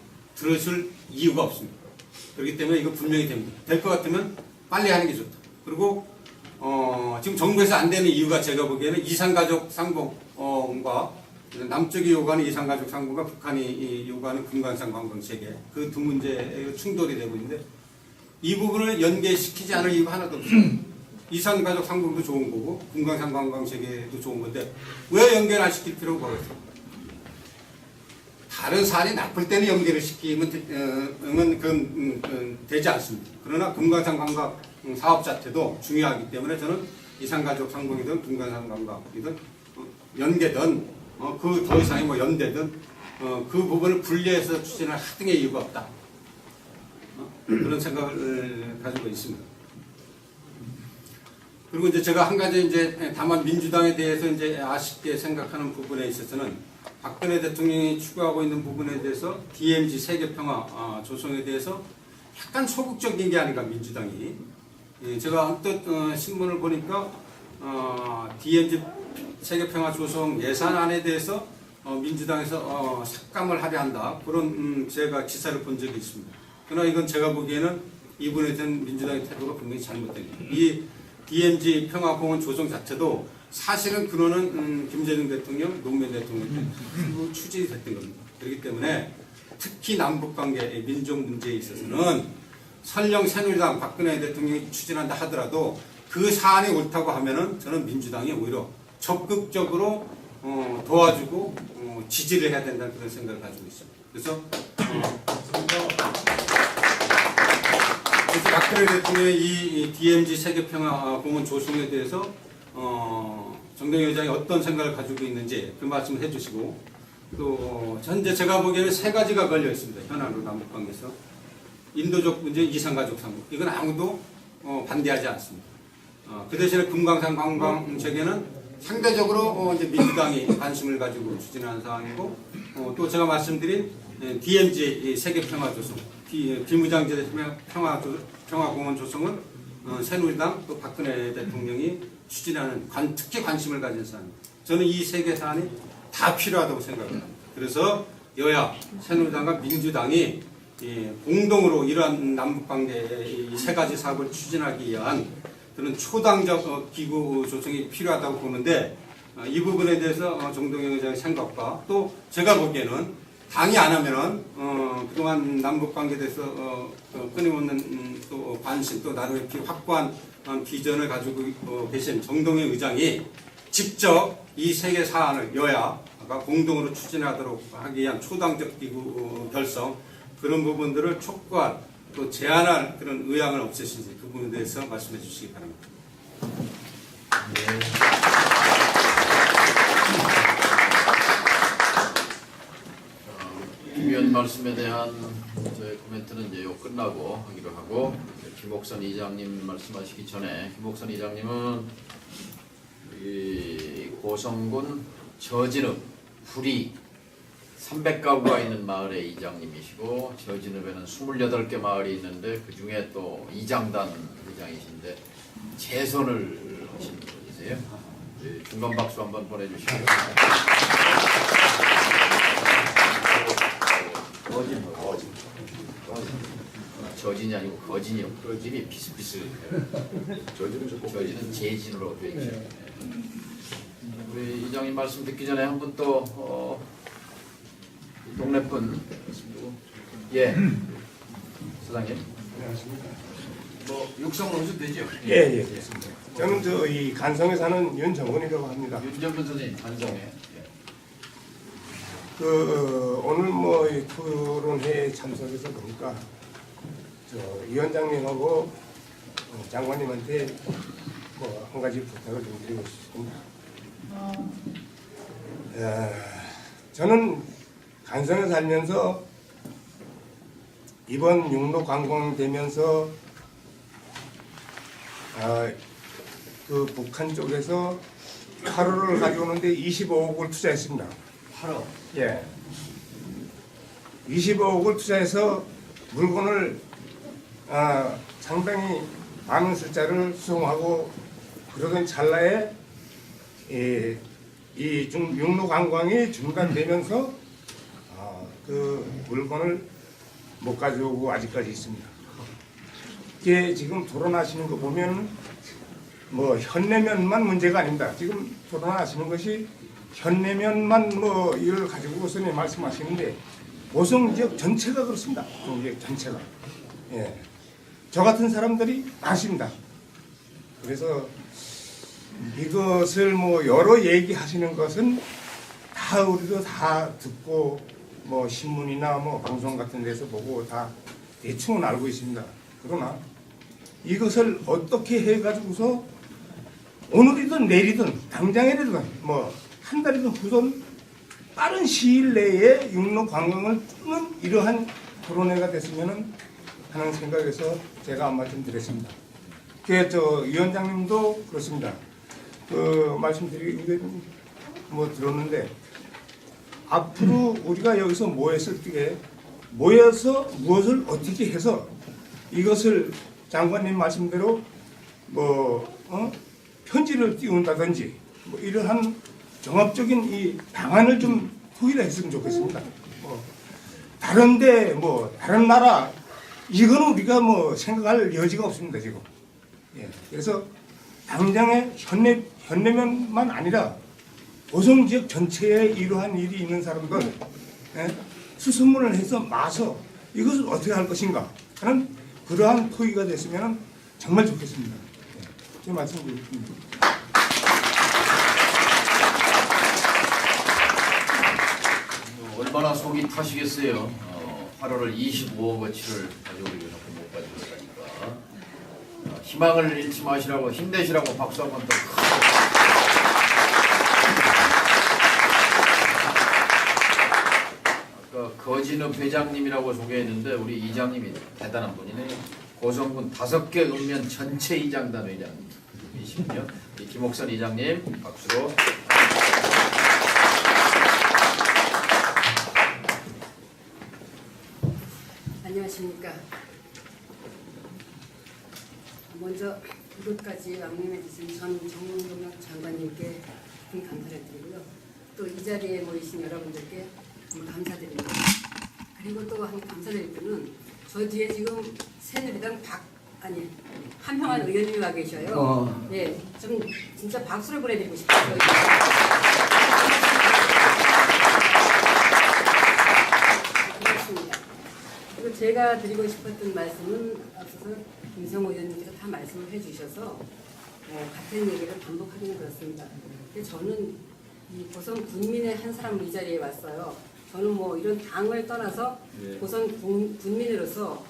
들어줄 이유가 없습니다. 그렇기 때문에 이거 분명히 됩니다. 될 것 같으면 빨리 하는 게 좋다. 그리고 지금 정부에서 안 되는 이유가 제가 보기에는 이산가족 상봉과 남쪽이 요구하는 이산가족 상봉과 북한이 요구하는 금강산 관광 체계 그 두 문제의 충돌이 되고 있는데 이 부분을 연계시키지 않을 이유가 하나도 없어요. 이산가족 상봉도 좋은 거고 금강산 관광 체계도 좋은 건데 왜 연결 안 시킬 필요가 없어요? 다른 사안이 나쁠 때는 연결을 시키면 그건 되지 않습니다. 그러나 금강산 관광 사업 자체도 중요하기 때문에 저는 이산가족 상봉이든 금강산 관광이든 연계든 그 더 이상의 뭐 연대든 그 부분을 분리해서 추진할 하등의 이유가 없다. 그런 생각을 가지고 있습니다. 그리고 이제 제가 한 가지 이제 다만 민주당에 대해서 이제 아쉽게 생각하는 부분에 있어서는 박근혜 대통령이 추구하고 있는 부분에 대해서 DMZ 세계평화 조성에 대해서 약간 소극적인 게 아닌가 민주당이. 제가 언뜻 신문을 보니까 DMZ 세계평화 조성 예산안에 대해서 민주당에서 삭감을 하려 한다. 그런 제가 기사를 본 적이 있습니다. 그러나 이건 제가 보기에는 이 부분에 대한 민주당의 태도가 분명히 잘못된 겁니다. 이 DMZ 평화공원 조성 자체도 사실은 근원은 김대중 대통령, 노무현 대통령 때 추진이 됐던 겁니다. 그렇기 때문에 특히 남북관계 민족 문제에 있어서는 설령 새누리당 박근혜 대통령이 추진한다 하더라도 그 사안이 옳다고 하면은 저는 민주당이 오히려 적극적으로 도와주고 지지를 해야 된다는 그런 생각을 가지고 있습니다. 그래서 박근혜 대통령의 이 DMZ 세계평화공원 조성에 대해서 정동영 의장이 어떤 생각을 가지고 있는지 그 말씀을 해주시고 또 현재 제가 보기에는 세 가지가 걸려 있습니다. 현안으로 남북관계에서 인도적 문제, 이산가족 상봉 이건 아무도 반대하지 않습니다. 그 대신에 금강산 관광 체계는 상대적으로 이제 민주당이 관심을 가지고 추진하는 사항이고 또 제가 말씀드린 DMZ 세계평화조성 비무장지대 평화공원 조성은 새누리당 또 박근혜 대통령이 추진하는 특히 관심을 가진 사안입니다. 저는 이 세 개 사안이 다 필요하다고 생각합니다. 그래서 여야 새누리당과 민주당이 공동으로 이러한 남북관계 이 세 가지 사업을 추진하기 위한 그런 초당적 기구 조성이 필요하다고 보는데 이 부분에 대해서 정동영 의장의 생각과 또 제가 보기에는 당이 안 하면은 그동안 남북 관계에 대해서 끊임없는 또 관심 또 나름의 확고한 비전을 가지고 계신 정동영 의장이 직접 이 세 개 사안을 여야가 공동으로 추진하도록 하기 위한 초당적 기구 결성 그런 부분들을 촉구할 또 제안할 그런 의향을 없으신지 그 부분에 대해서 말씀해 주시기 바랍니다. 김 의원 말씀에 대한 저의 코멘트는 이제 요 끝나고 하기로 하고 김옥선 이장님 말씀하시기 전에 김옥선 이장님은 이 고성군 저진읍 구리 300가구가 있는 마을의 이장님이시고 저진읍에는 28개 마을이 있는데 그 중에 또 이장단 의장이신데 재선을 하신 분이세요. 중간 박수 한번 보내주시고요. 저진이 아니고 거진이요. 거진이 비슷비슷해요. 저진은 재진으로 되어 있죠. 우리 이장님 말씀 듣기 전에 한 분 또 동네 분 예 사장님 뭐 육성으로 오셔도 되죠? 예. 저는 이 간성에 사는 윤정근이라고 합니다. 윤정근 선생님 간성에 오늘 뭐 이 토론회에 참석해서 보니까 위원장님하고 장관님한테 뭐 한 가지 부탁을 좀 드리고 싶습니다. 저는 간성에 살면서 이번 육로 관광되면서 그 북한 쪽에서 화로를 가져오는데 25억을 투자했습니다. 하러 예. 25억을 투자해서 물건을 상당히 많은 숫자를 수송하고 그러던 찰나에 육로 관광이 중단되면서 그 물건을 못 가져오고 아직까지 있습니다. 이게 지금 토론하시는 거 보면 뭐 현내면만 문제가 아닙니다. 지금 토론하시는 것이 현내면만 뭐 이걸 가지고서는 말씀하시는데 고성 지역 전체가 그렇습니다. 고성 지역 전체가. 예. 저 같은 사람들이 많습니다. 그래서 이것을 뭐 여러 얘기하시는 것은 다 우리도 다 듣고 뭐 신문이나 뭐 방송 같은 데서 보고 다 대충은 알고 있습니다. 그러나 이것을 어떻게 해가지고서 오늘이든 내일이든 당장이라든 뭐 한 달이든 후든 빠른 시일 내에 육로 관광을 뚫는 이러한 토론회가 됐으면 하는 생각에서 제가 한 말씀 드렸습니다. 저 위원장님도 그렇습니다. 그 말씀드리기 뭐 들었는데 앞으로 우리가 여기서 모였을 때 모여서 무엇을 어떻게 해서 이것을 장관님 말씀대로 뭐 편지를 띄운다든지 뭐 이러한 종합적인 이 방안을 좀 토의를 했으면 좋겠습니다. 뭐 다른데 뭐 다른 나라 이거는 우리가 뭐 생각할 여지가 없습니다 지금. 예. 그래서 당장의 현내면만 아니라 고성 지역 전체에 이러한 일이 있는 사람들 예? 수소문을 해서 마서 이것을 어떻게 할 것인가 하는 그러한 토의가 됐으면 정말 좋겠습니다. 예. 제 말씀드리겠습니다. 얼마나 속이 타시겠어요. 8월을 25억어치를 가져오기 위해서 못 가지고 가니까 희망을 잃지 마시라고 힘내시라고 박수 한번 더 크게. 아까 거진읍 회장님이라고 소개했는데 우리 이장님이 대단한 분이네요. 고성군 5개 읍면 전체 이장단 회장님이시군요. 김옥선 이장님 박수로. 안녕하십니까. 먼저 이곳까지 왕림해 주신 전 정동영 장관님께 큰 감사를 드리고요. 또 이 자리에 모이신 여러분들께 감사드립니다. 그리고 또 한 감사드릴 분은 저 뒤에 지금 새누리당 한평안 의원님이 와 계셔요. 네, 좀 진짜 박수를 보내드리고 싶어요. 그리고 제가 드리고 싶었던 말씀은 앞서서 김성호 의원님께서 다 말씀을 해주셔서 같은 얘기를 반복하기는 그렇습니다. 근데 저는 이 고성 군민의 한 사람 이 자리에 왔어요. 저는 뭐 이런 당을 떠나서 고성 군민으로서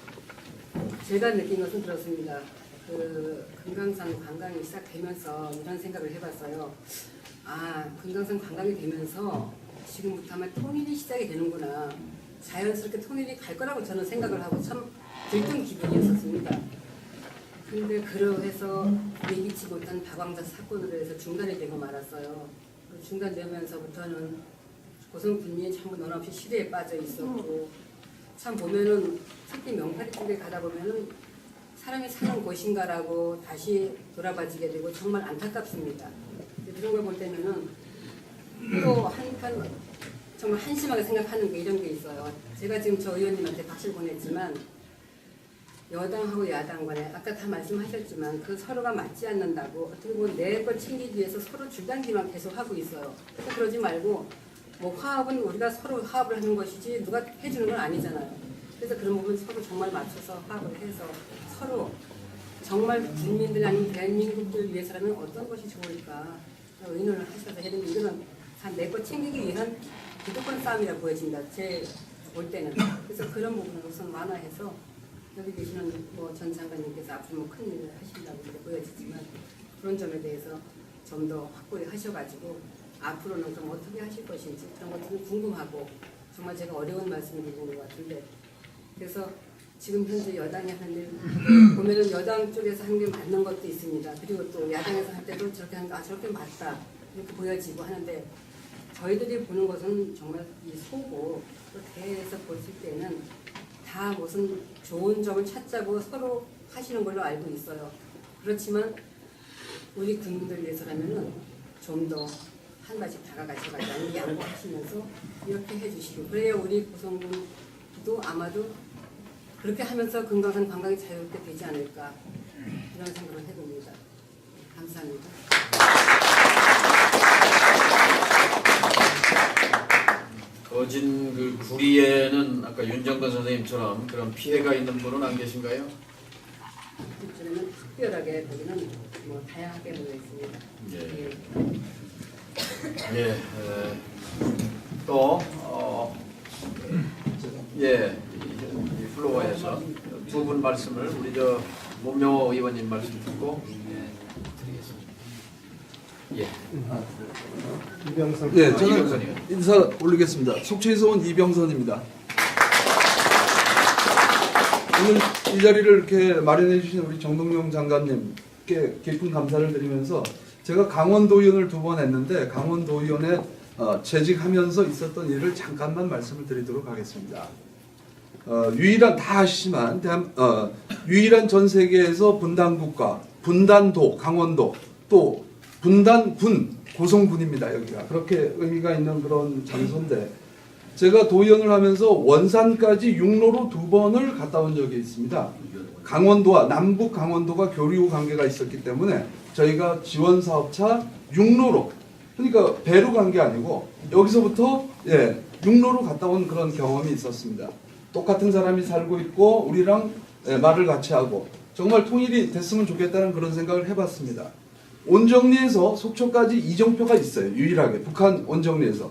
제가 느낀 것은 그렇습니다. 그 금강산 관광이 시작되면서 이런 생각을 해봤어요. 아, 금강산 관광이 되면서 지금부터 아마 통일이 시작이 되는구나. 자연스럽게 통일이 갈 거라고 저는 생각을 하고 참 들뜬 기분이었었습니다. 그런데 그러해서 예기치 못한 박왕자 사건으로 해서 중단이 되고 말았어요. 중단되면서부터는 고성 군민이 전부 너없이 시대에 빠져 있었고 참 보면은 특히 명파리 쪽에 가다 보면은 사람이 사는 곳인가라고 다시 돌아봐지게 되고 정말 안타깝습니다. 그런 걸 볼 때면은 또 한편 정말 한심하게 생각하는 게 이런 게 있어요. 제가 지금 저 의원님한테 박수를 보냈지만 여당하고 야당 간에 아까 다 말씀하셨지만 그 서로가 맞지 않는다고 어떻게 보면 내 걸 챙기기 위해서 서로 줄당기만 계속 하고 있어요. 그래서 그러지 말고 뭐 화합은 우리가 서로 화합을 하는 것이지 누가 해주는 건 아니잖아요. 그래서 그런 부분 서로 정말 맞춰서 화합을 해서 서로 정말 국민들 아니면 대한민국을 위해서라면 어떤 것이 좋을까 의논을 하셔서 해야 되는데 이거는 다 내 거 챙기기 위한 기득권 싸움이라 보여집니다. 제 볼 때는. 그래서 그런 부분을 우선 완화해서 여기 계시는 뭐 전 장관님께서 앞으로 뭐 큰 일을 하신다고 보여지지만 그런 점에 대해서 좀 더 확고히 하셔가지고 앞으로는 좀 어떻게 하실 것인지 그런 것들이 궁금하고 정말 제가 어려운 말씀을 드리는 것 같은데 그래서 지금 현재 여당이 하는 일 보면은 여당 쪽에서 하는 게 맞는 것도 있습니다. 그리고 또 야당에서 할 때도 저렇게 하는 게 저렇게 맞다 이렇게 보여지고 하는데 저희들이 보는 것은 정말 이 소고 또 대해서 보실 때는 다 무슨 좋은 점을 찾자고 서로 하시는 걸로 알고 있어요. 그렇지만 우리 국민들 위해서라면은 좀 더 한 발씩 다가가셔가지고 양보하시면서 이렇게 해주시고 그래야 우리 고성군도 아마도 그렇게 하면서 금강산 관광이 자유롭게 되지 않을까 이런 생각을 해봅니다. 감사합니다. 거진 그 구리에는 아까 윤정건 선생님처럼 그런 피해가 있는 분은 안 계신가요? 저는 특별하게 거기는 뭐 다양하게 모여 있습니다. 예. 예. 예. 또 예. 이 플로어에서 두 분 말씀을 우리 저 문명호 의원님 말씀 듣고 드리겠습니다. 예. 예, 이병선 저는 의원. 인사 올리겠습니다. 속초에서 온 이병선입니다. 오늘 이 자리를 이렇게 마련해 주신 우리 정동영 장관님께 깊은 감사를 드리면서 제가 강원도의원을 2번 했는데 강원도의원에 재직하면서 있었던 일을 잠깐만 말씀을 드리도록 하겠습니다. 유일한 다 아시지만 유일한 전 세계에서 분단국가, 분단도, 강원도 또 분단군, 고성군입니다. 여기가 그렇게 의미가 있는 그런 장소인데 제가 도의원을 하면서 원산까지 육로로 2번을 갔다 온 적이 있습니다. 강원도와 남북 강원도가 교류 관계가 있었기 때문에 저희가 지원 사업차 육로로 그러니까 배로 간 게 아니고 여기서부터 육로로 갔다 온 그런 경험이 있었습니다. 똑같은 사람이 살고 있고 우리랑 말을 같이 하고 정말 통일이 됐으면 좋겠다는 그런 생각을 해봤습니다. 온정리에서 속초까지 이정표가 있어요. 유일하게 북한 온정리에서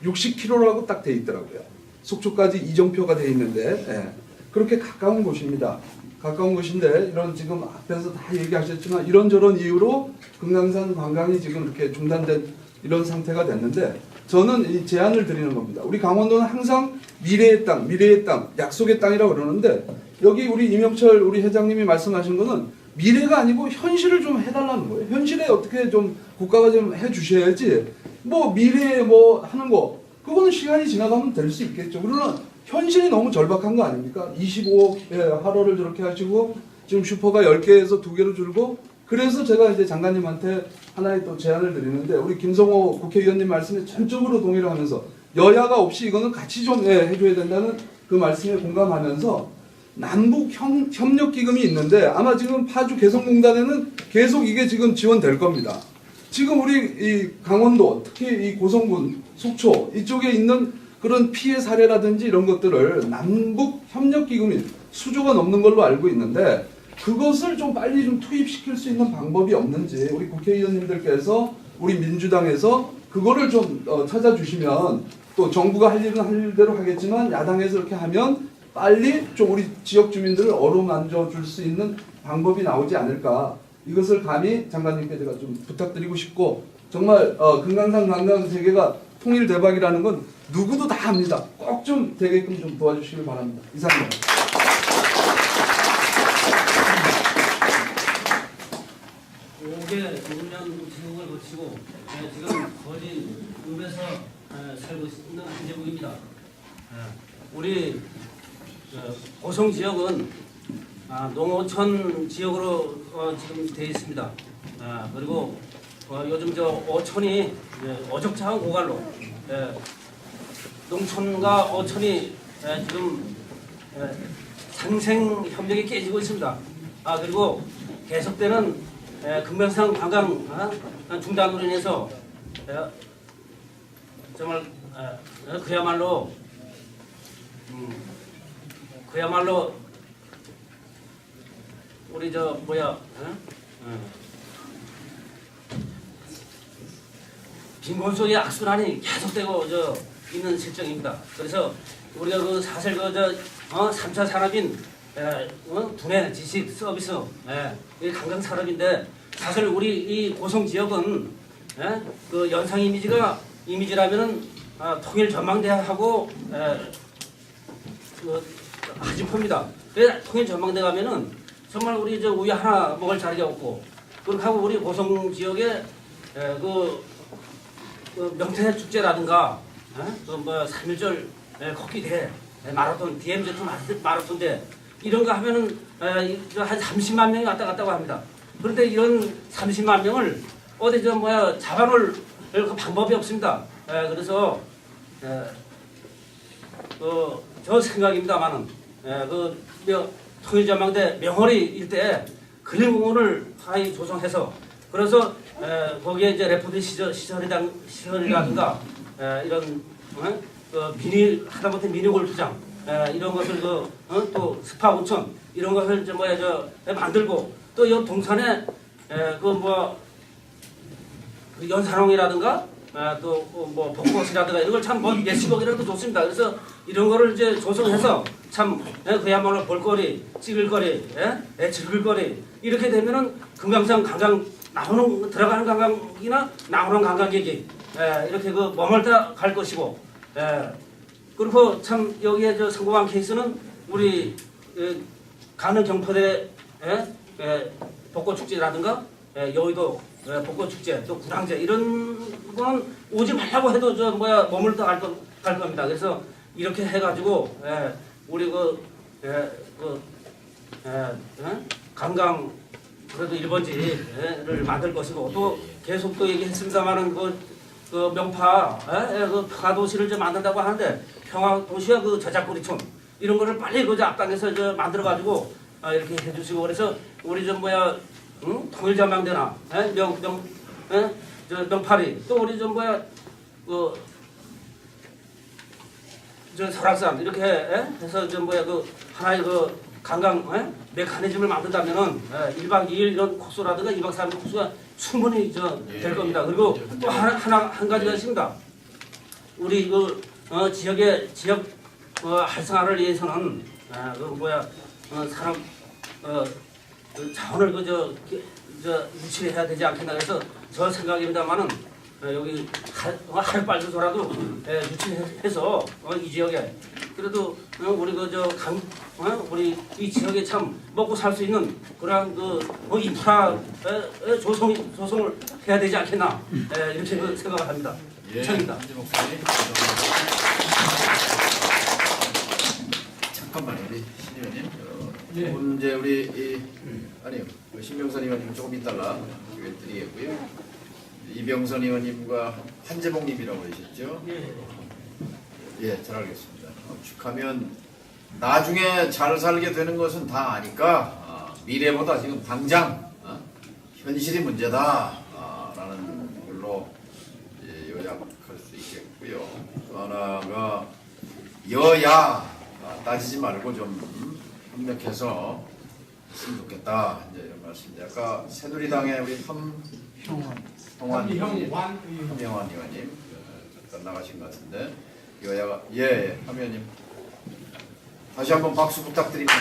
60km라고 딱 돼 있더라고요. 속초까지 이정표가 돼 있는데 그렇게 가까운 곳입니다. 가까운 곳인데 이런 지금 앞에서 다 얘기하셨지만 이런저런 이유로 금강산 관광이 지금 이렇게 중단된 이런 상태가 됐는데 저는 이 제안을 드리는 겁니다. 우리 강원도는 항상 미래의 땅, 미래의 땅, 약속의 땅이라고 그러는데 여기 우리 이명철 우리 회장님이 말씀하신 거는 미래가 아니고 현실을 좀 해달라는 거예요. 현실에 어떻게 좀 국가가 좀 해주셔야지 뭐 미래에 뭐 하는 거 그거는 시간이 지나가면 될 수 있겠죠. 그러나 현실이 너무 절박한 거 아닙니까? 25억 하루를 저렇게 하시고 지금 슈퍼가 10개에서 2개로 줄고 그래서 제가 이제 장관님한테 하나의 또 제안을 드리는데 우리 김성호 국회의원님 말씀에 전적으로 동의를 하면서 여야가 없이 이거는 같이 좀 해줘야 된다는 그 말씀에 공감하면서 남북 협력 기금이 있는데 아마 지금 파주 개성공단에는 계속 이게 지금 지원될 겁니다. 지금 우리 이 강원도 특히 이 고성군 속초 이쪽에 있는 그런 피해 사례라든지 이런 것들을 남북 협력 기금이 수조가 넘는 걸로 알고 있는데 그것을 좀 빨리 좀 투입시킬 수 있는 방법이 없는지 우리 국회의원님들께서 우리 민주당에서 그거를 좀 찾아주시면 또 정부가 할 일은 할 대로 하겠지만 야당에서 이렇게 하면 빨리 좀 우리 지역 주민들을 어루만져 줄 수 있는 방법이 나오지 않을까 이것을 감히 장관님께 제가 좀 부탁드리고 싶고 정말 금강산 관광 세계가 통일 대박이라는 건 누구도 다 합니다. 꼭 좀 되게끔 좀 도와주시길 바랍니다. 이상입니다. 5개 5년 지국을 거치고 지금 거진읍에서 살고 있는 한재국입니다. 우리 고성 지역은 농어촌 지역으로 지금 되어 있습니다. 그리고 요즘 저 어촌이 어적장한 고갈로 농촌과 어촌이 지금 상생 협력이 깨지고 있습니다. 그리고 계속되는 금강산 관광 중단으로 인해서 정말 그야말로 우리 저 빈곤 속의 악순환이 계속되고 있는 실정입니다. 그래서 우리가 사실 3차 산업인 두뇌, 지식, 서비스, 이게 관광 산업인데 사실 우리 이 고성 지역은 그 연상 이미지라면은 통일 전망대하고 하진포입니다. 통일 전망대 가면은 정말 우리 우유 하나 먹을 자리가 없고 그렇게 하고 우리 고성 지역에 그 명태 축제라든가 3.1절 걷기대 마라톤 DMZ 마라톤대 이런 거 하면은 한 30만 명이 왔다 갔다고 합니다. 그런데 이런 30만 명을 어디 잡아놓을 그 방법이 없습니다. 그래서 저 생각입니다만은 통일전망대 명호리 일대에 근린공원을 하나의 조성해서 그래서 거기에 이제 레포드 시설이라든가 이런 미니 하다못해 미니 골프장 이런 것을 또 스파 온천 이런 것을 만들고 또 이 동산에 연산홍이라든가 또 뭐 벚꽃이라든가 이런 걸 참 예시곡이라도 좋습니다. 그래서 이런 거를 이제 조성해서 참 그야말로 볼거리, 찍을거리, 즐길거리 이렇게 되면은 금강산 관광 들어가는 관광이나 나오는 관광객이 이렇게 머물다 갈 것이고 그리고 참 여기에 성공한 케이스는 우리 가는 경포대 벚꽃축제라든가 여의도 벚꽃축제 또 구랑제 이런 거는 오지 말라고 해도 머물다 갈 겁니다. 그래서 이렇게 해가지고 우리 관광 그래도 1번지를 만들 것이고 또 계속 또 얘기했습니다만은 그 명파 평화도시를 좀 만든다고 하는데 평화도시와 저작거리촌 이런 거를 빨리 앞당겨서 만들어가지고 이렇게 해주시고 그래서 우리 통일전망대나 명파리 또 우리 설악산 이렇게 해서 하나의 관광 메커니즘을 만든다면은 1박 2일 이런 코스라든가 2박 3일 코스가 충분히 될 겁니다. 그리고 또 한 가지가 있습니다. 우리 지역 활성화를 위해서는 사람 자원을 유치해야 되지 않겠나 그래서 저 생각입니다만은 여기 하루빨리서라도 유치해서 이 지역에 그래도 우리 우리 이 지역에 참 먹고 살 수 있는 그런 인프라 조성을 해야 되지 않겠나 이렇게 생각을 합니다. 이상입니다. 잠깐만 우리 신 의원님. 이제 우리 아니요 신병선 의원님 조금 이따가 기회 드리겠고요. 이병선 의원님과 한재봉님이라고 하셨죠? 예, 잘 알겠습니다. 축하면 나중에 잘 살게 되는 것은 다 아니까 미래보다 지금 당장 현실이 문제다라는 걸로 요약할 수 있겠고요. 또 하나가 여야 따지지 말고 좀 협력해서 했으면 좋겠다 이제 이런 말씀인데 아까 새누리당의 우리 황명환 의원님 잠깐 나가신 것 같은데 여야가 예 황의원님 다시 한번 박수 부탁드립니다.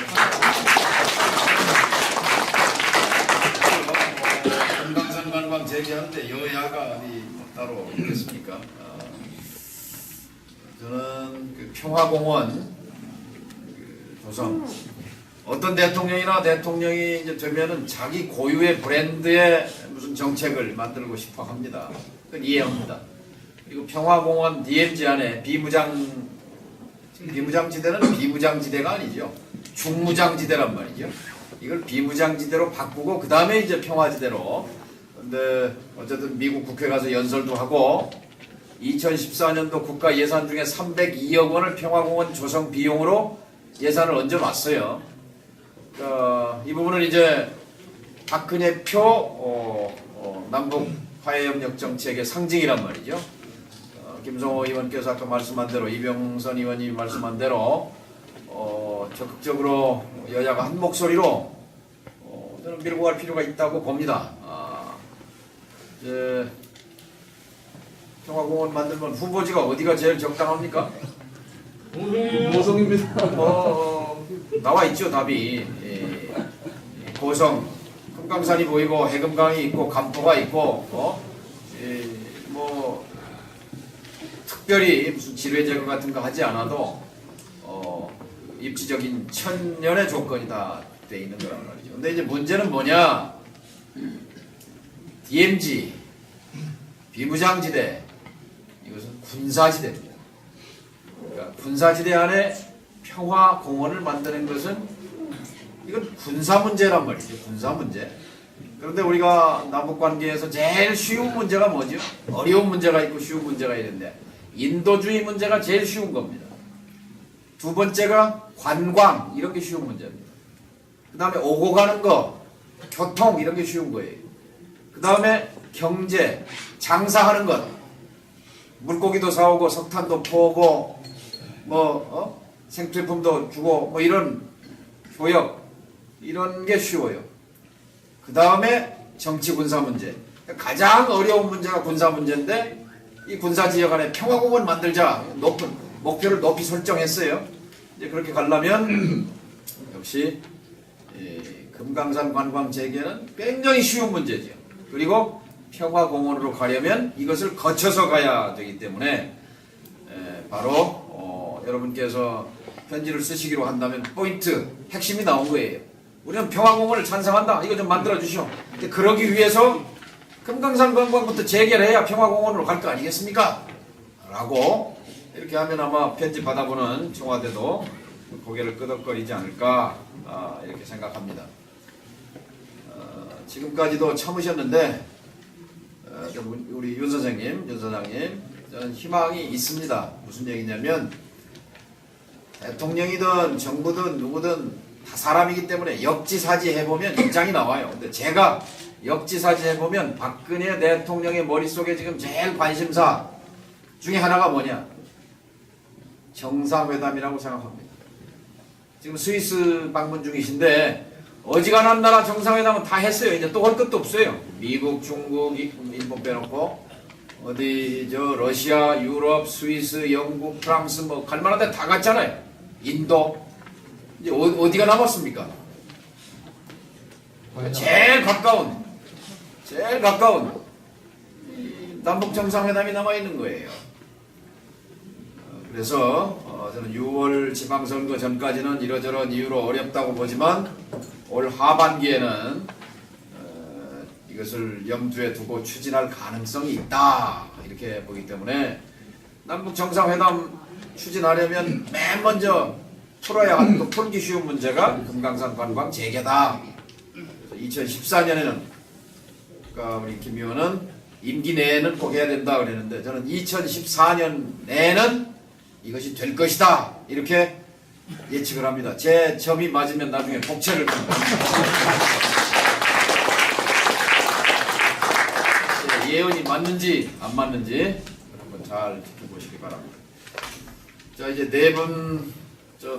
금강산 관광 재개하는데 여야가 따로 있겠습니까? 저는 평화공원 조성 어떤 대통령이 이제 되면은 자기 고유의 브랜드의 무슨 정책을 만들고 싶어 합니다. 그건 이해합니다. 그리고 평화공원 DMZ 안에 비무장지대는 비무장지대가 아니죠. 중무장지대란 말이죠. 이걸 비무장지대로 바꾸고 그 다음에 이제 평화지대로. 근데 어쨌든 미국 국회 가서 연설도 하고 2014년도 국가 예산 중에 302억 원을 평화공원 조성 비용으로 예산을 얹어놨어요. 이 부분은 이제 박근혜 표 남북 화해협력 정책의 상징이란 말이죠. 김성호 의원께서 아까 말씀한 대로 이병선 의원이 말씀한 대로 적극적으로 여야가 한 목소리로 저는 밀고 갈 필요가 있다고 봅니다. 이제 평화공원 만들면 후보지가 어디가 제일 적당합니까? 고성입니다. 나와 있죠 답이. 고성, 금강산이 보이고 해금강이 있고 간포가 있고 뭐 특별히 무슨 지뢰 제거 같은 거 하지 않아도 입지적인 천년의 조건이 다 돼 있는 거란 말이죠. 근데 이제 문제는 뭐냐? DMZ, 비무장지대, 이것은 군사지대입니다. 그러니까 군사지대 안에 평화공원을 만드는 것은 이건 군사 문제란 말이죠. 군사 문제. 그런데 우리가 남북관계에서 제일 쉬운 문제가 뭐죠? 어려운 문제가 있고 쉬운 문제가 있는데 인도주의 문제가 제일 쉬운 겁니다. 두 번째가 관광, 이런 게 쉬운 문제입니다. 그 다음에 오고 가는 거, 교통, 이런 게 쉬운 거예요. 그 다음에 경제, 장사하는 것, 물고기도 사오고 석탄도 퍼오고 생필품도 주고 뭐 이런 교역, 이런 게 쉬워요. 그 다음에 정치 군사 문제, 가장 어려운 문제가 군사 문제인데 이 군사 지역 안에 평화공원 만들자, 높은 목표를 높이 설정했어요. 이제 그렇게 가려면 역시 금강산 관광 재개는 굉장히 쉬운 문제죠. 그리고 평화공원으로 가려면 이것을 거쳐서 가야 되기 때문에 바로 여러분께서 편지를 쓰시기로 한다면 포인트, 핵심이 나온 거예요. 우리는 평화공원을 찬성한다. 이거 좀 만들어 주시오. 근데 그러기 위해서 금강산 관광부터 재개해야 평화공원으로 갈 거 아니겠습니까? 라고 이렇게 하면 아마 편지 받아보는 청와대도 고개를 끄덕거리지 않을까 이렇게 생각합니다. 지금까지도 참으셨는데 우리 윤 선생님, 윤 사장님, 저는 희망이 있습니다. 무슨 얘기냐면 대통령이든 정부든 누구든 다 사람이기 때문에 역지사지 해보면 입장이 나와요. 근데 제가 역지사지 해보면 박근혜 대통령의 머릿속에 지금 제일 관심사 중에 하나가 뭐냐? 정상회담이라고 생각합니다. 지금 스위스 방문 중이신데 어지간한 나라 정상회담은 다 했어요. 이제 또 할 것도 없어요. 미국, 중국, 일본 빼놓고 어디 러시아, 유럽, 스위스, 영국, 프랑스 뭐 갈만한 데 다 갔잖아요. 인도. 이제 어디가 남았습니까? 제일 가까운 남북 정상회담이 남아 있는 거예요. 그래서 저는 6월 지방선거 전까지는 이러저런 이유로 어렵다고 보지만 올 하반기에는 이것을 염두에 두고 추진할 가능성이 있다 이렇게 보기 때문에 남북 정상회담 추진하려면 맨 먼저 풀어야 하는 또 풀기 쉬운 문제가 금강산 관광 재개다. 2014년에는 그러니까 우리 김 의원은 임기 내에는 꼭 해야 된다 그랬는데 저는 2014년 내에는 이것이 될 것이다 이렇게 예측을 합니다. 제 점이 맞으면 나중에 복채를 예언이 맞는지 안 맞는지 한번 잘 지켜보시기 바랍니다. 자 이제 네 분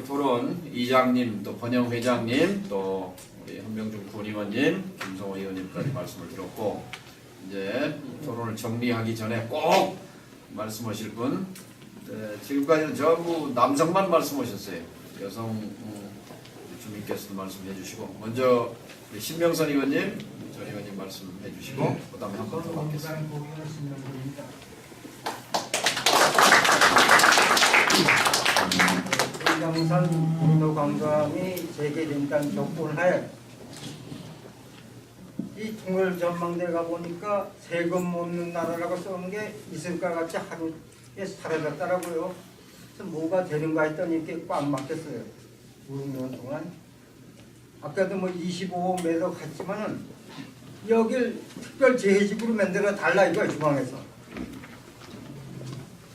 토론 이장님 또 번영 회장님 또 우리 한명중 군의원님 김성호 의원님까지 말씀을 들었고 이제 토론을 정리하기 전에 꼭 말씀하실 분 지금까지는 전부 남성만 말씀하셨어요. 여성 주민께서도 말씀해 주시고 먼저 우리 신명선 의원님 전 의원님 말씀해 주시고 그 다음에 한 번 더 받겠습니다. 금강산 국로관광이 재개된다는 조건하에 이 통일 전망대에 가보니까 세금 없는 나라라고 써놓은 게 있을까 같이 하루에 사라졌더라고요. 그래서 뭐가 되는가 했더니 이렇게 꽉 막혔어요. 5년 동안. 아까도 뭐 25m 갔지만은 여길 특별 재해지구로 만들어 달라 이거예요. 중앙에서.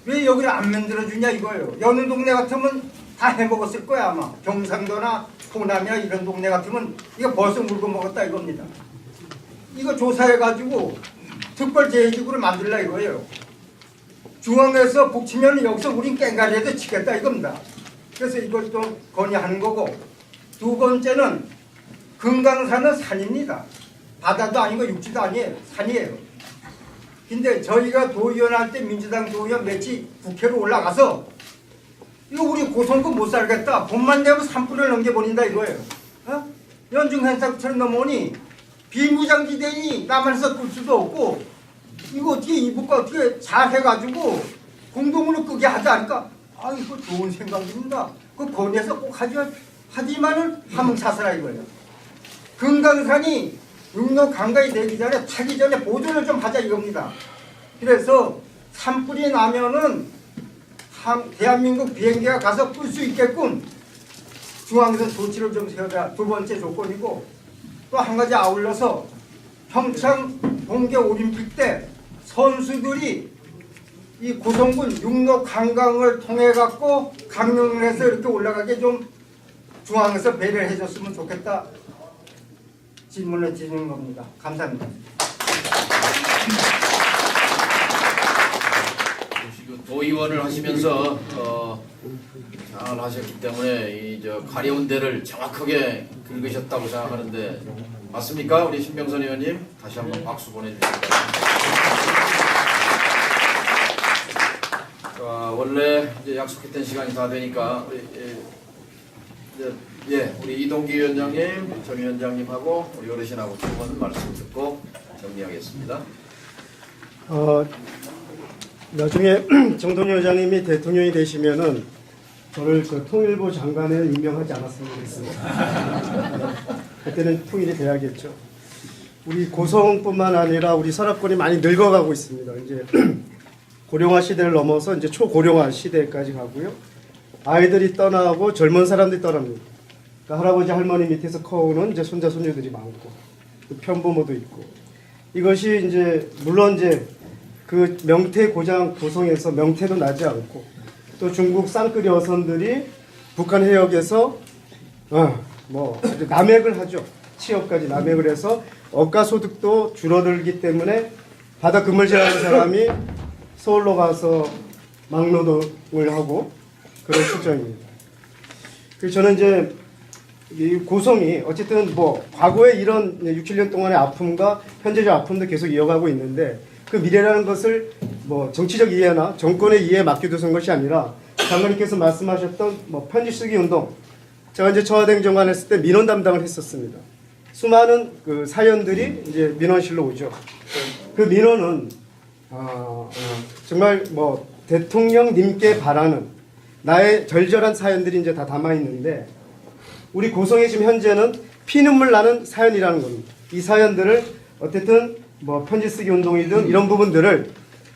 왜 여기를 안 만들어주냐 이거예요. 여느 동네 같으면 다 해먹었을 거야 아마. 경상도나 호남이나 이런 동네 같으면 이거 벌써 물고 먹었다 이겁니다. 이거 조사해가지고 특별 재해지구를 만들라 이거예요. 중앙에서 북치면 여기서 우린 깽가리에도 치겠다 이겁니다. 그래서 이걸 또 건의하는 거고 두 번째는 금강산은 산입니다. 바다도 아니고 육지도 아니에요. 산이에요. 근데 저희가 도의원 할 때 민주당 도의원 몇이 국회로 올라가서 이거 우리 고성급 못 살겠다. 돈만 내면 산불을 넘겨버린다 이거예요. 연중현상처럼 넘어오니 비무장지대니 남한에서 끌 수도 없고 이거 어떻게 이북과 어떻게 잘 해가지고 공동으로 끄게 하자 하니까 아 이거 좋은 생각입니다. 그 건의해서 꼭 하지만은 함흥차사라 이거예요. 금강산이 육로 강가에 되기 전에 타기 전에 보존을 좀 하자 이겁니다. 그래서 산불이 나면은 대한민국 비행기가 가서 끌 수 있게끔 중앙에서 조치를 좀 세우자 두 번째 조건이고 또 한 가지 아울러서 평창 동계올림픽 때 선수들이 이 고성군 육로 관광을 통해 갖고 강릉에서 이렇게 올라가게 좀 중앙에서 배려를 해줬으면 좋겠다 질문을 드리는 겁니다. 감사합니다. 도의원을 하시면서 잘 하셨기 때문에 이 가려운 데를 정확하게 긁으셨다고 생각하는데 맞습니까? 우리 신병선 의원님 다시 한번 박수 보내주십니다. 원래 이제 약속했던 시간이 다 되니까 우리 이동기 위원장님, 정 위원장님하고 우리 어르신하고 두 분 말씀 듣고 정리하겠습니다. 나중에 정동영 의장님이 대통령이 되시면은 저를 그 통일부 장관에 임명하지 않았으면 좋겠습니다. 그때는 통일이 돼야겠죠. 우리 고성뿐만 아니라 우리 서랍권이 많이 늙어가고 있습니다. 이제 고령화 시대를 넘어서 이제 초고령화 시대까지 가고요. 아이들이 떠나고 젊은 사람들이 떠납니다. 그러니까 할아버지 할머니 밑에서 커오는 이제 손자 손녀들이 많고 편부모도 있고 이것이 이제 물론 이제 그 명태 고장 고성에서 명태도 나지 않고 또 중국 쌍끌이 어선들이 북한 해역에서 남획을 하죠. 취업까지 남획을 해서 억가 소득도 줄어들기 때문에 바다 그물질하는 사람이 서울로 가서 막노동을 하고 그런 실정입니다. 그래서 저는 이제 이 고성이 어쨌든 뭐 과거에 이런 6, 7년 동안의 아픔과 현재적 아픔도 계속 이어가고 있는데 그 미래라는 것을 뭐 정치적 이해나 정권의 이해에 맡겨두는 것이 아니라 장관님께서 말씀하셨던 뭐 편지 쓰기 운동, 제가 이제 청와대 행정관 했을 때 민원 담당을 했었습니다. 수많은 그 사연들이 이제 민원실로 오죠. 그 민원은 정말 뭐 대통령님께 바라는 나의 절절한 사연들이 이제 다 담아 있는데 우리 고성에 지금 현재는 피눈물 나는 사연이라는 겁니다. 이 사연들을 어쨌든 뭐 편지 쓰기 운동이든 이런 부분들을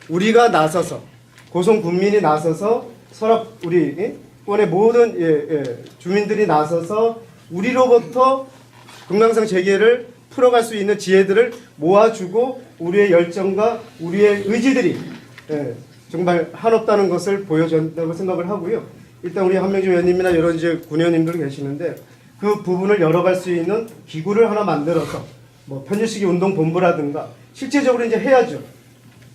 우리가 나서서 고성 군민이 나서서 서랍 우리 권의 모든 주민들이 나서서 우리로부터 금강산 재개를 풀어갈 수 있는 지혜들을 모아주고 우리의 열정과 우리의 의지들이 정말 한없다는 것을 보여준다고 생각을 하고요. 일단 우리 한명주 의원님이나 여러 이제 군의원님들 계시는데 그 부분을 열어갈 수 있는 기구를 하나 만들어서 뭐 편지쓰기 운동 본부라든가 실제적으로 이제 해야죠.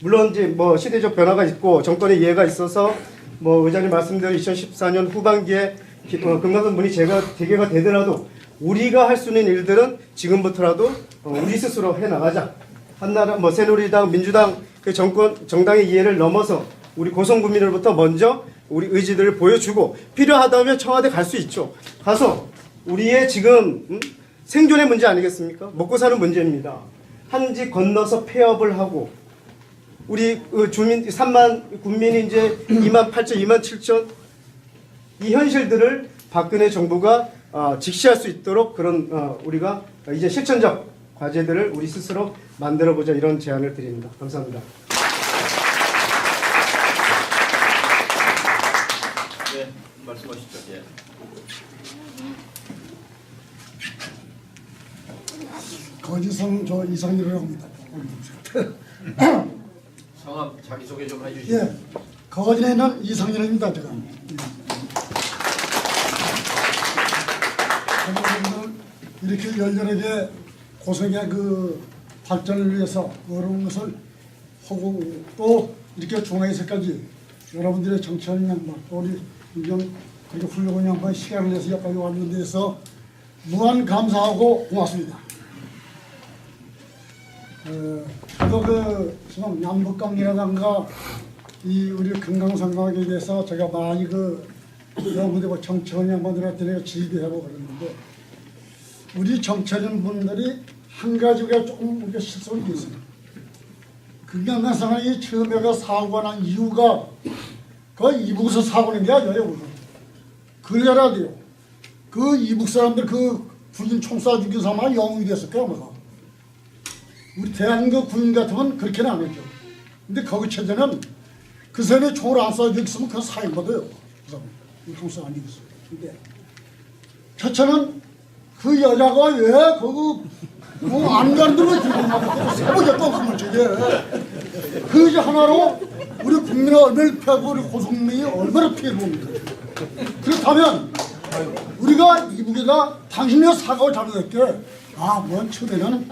물론 이제 뭐 시대적 변화가 있고 정권의 이해가 있어서 뭐 의장님 말씀대로 2014년 후반기에 금강산 문이 재개가 되더라도 우리가 할 수 있는 일들은 지금부터라도 우리 스스로 해 나가자. 한나라 뭐 새누리당, 민주당 그 정당의 이해를 넘어서 우리 고성 국민으로부터 먼저 우리 의지들을 보여주고 필요하다면 청와대 갈 수 있죠. 가서 우리의 지금 생존의 문제 아니겠습니까? 먹고 사는 문제입니다. 한지 건너서 폐업을 하고 우리 주민 3만 국민이 이제 2만 8천, 2만 7천 이 현실들을 박근혜 정부가 직시할 수 있도록 그런 우리가 이제 실천적 과제들을 우리 스스로 만들어보자 이런 제안을 드립니다. 감사합니다. 네, 말씀하시죠. 예. 거지성 저 이상이라고 합니다. 성함 자기소개 좀 해주시죠. 예, 거진에는 이상이랍니다. 제가. 이렇게 열렬하게 고성의 그 발전을 위해서 어려운 것을 하고 또 이렇게 중앙에서까지 여러분들의 정치하는 양반 또 우리 의견 그렇게 훌륭한 양반 시간을 내서 여기까지 왔는 데서 무한 감사하고 고맙습니다. 저도 그 지금 남북관계라든가 이 우리 금강산강에 대해서 제가 많이 그 여러분들 정치하는 양반들한테 내가 지휘하고 그랬는데 우리 정치하는 분들이 한 가지가 조금 우리가 실수를 있어요. 금강산강이 처음에 사고가 난 이유가 그 이북에서 사고 난 게 아니에요. 그걸 알아야 돼요. 그 이북 사람들 그 군인 총 쏴 죽인 사람이 영웅이 됐을 거야 아마. 우리 대한민국 군인 같으면 그렇게는 안 했죠. 근데 거기 체제는 그 사람이 총을 안 쏴 죽였으면 그건 사형받아요. 그 사람 총 쏴 안 죽였어요. 근데 저처는 그 여자가 왜 거기 안 가는 데로 죽었나 보다. 세보자 또 그만 저게. 그 여자 하나로 우리 국민이 얼마나 피하고 우리 고성민이 얼마나 피해를 봅니까? 그렇다면 우리가 이북에다 당신이 사과를 잘못했게 뭐 처음에는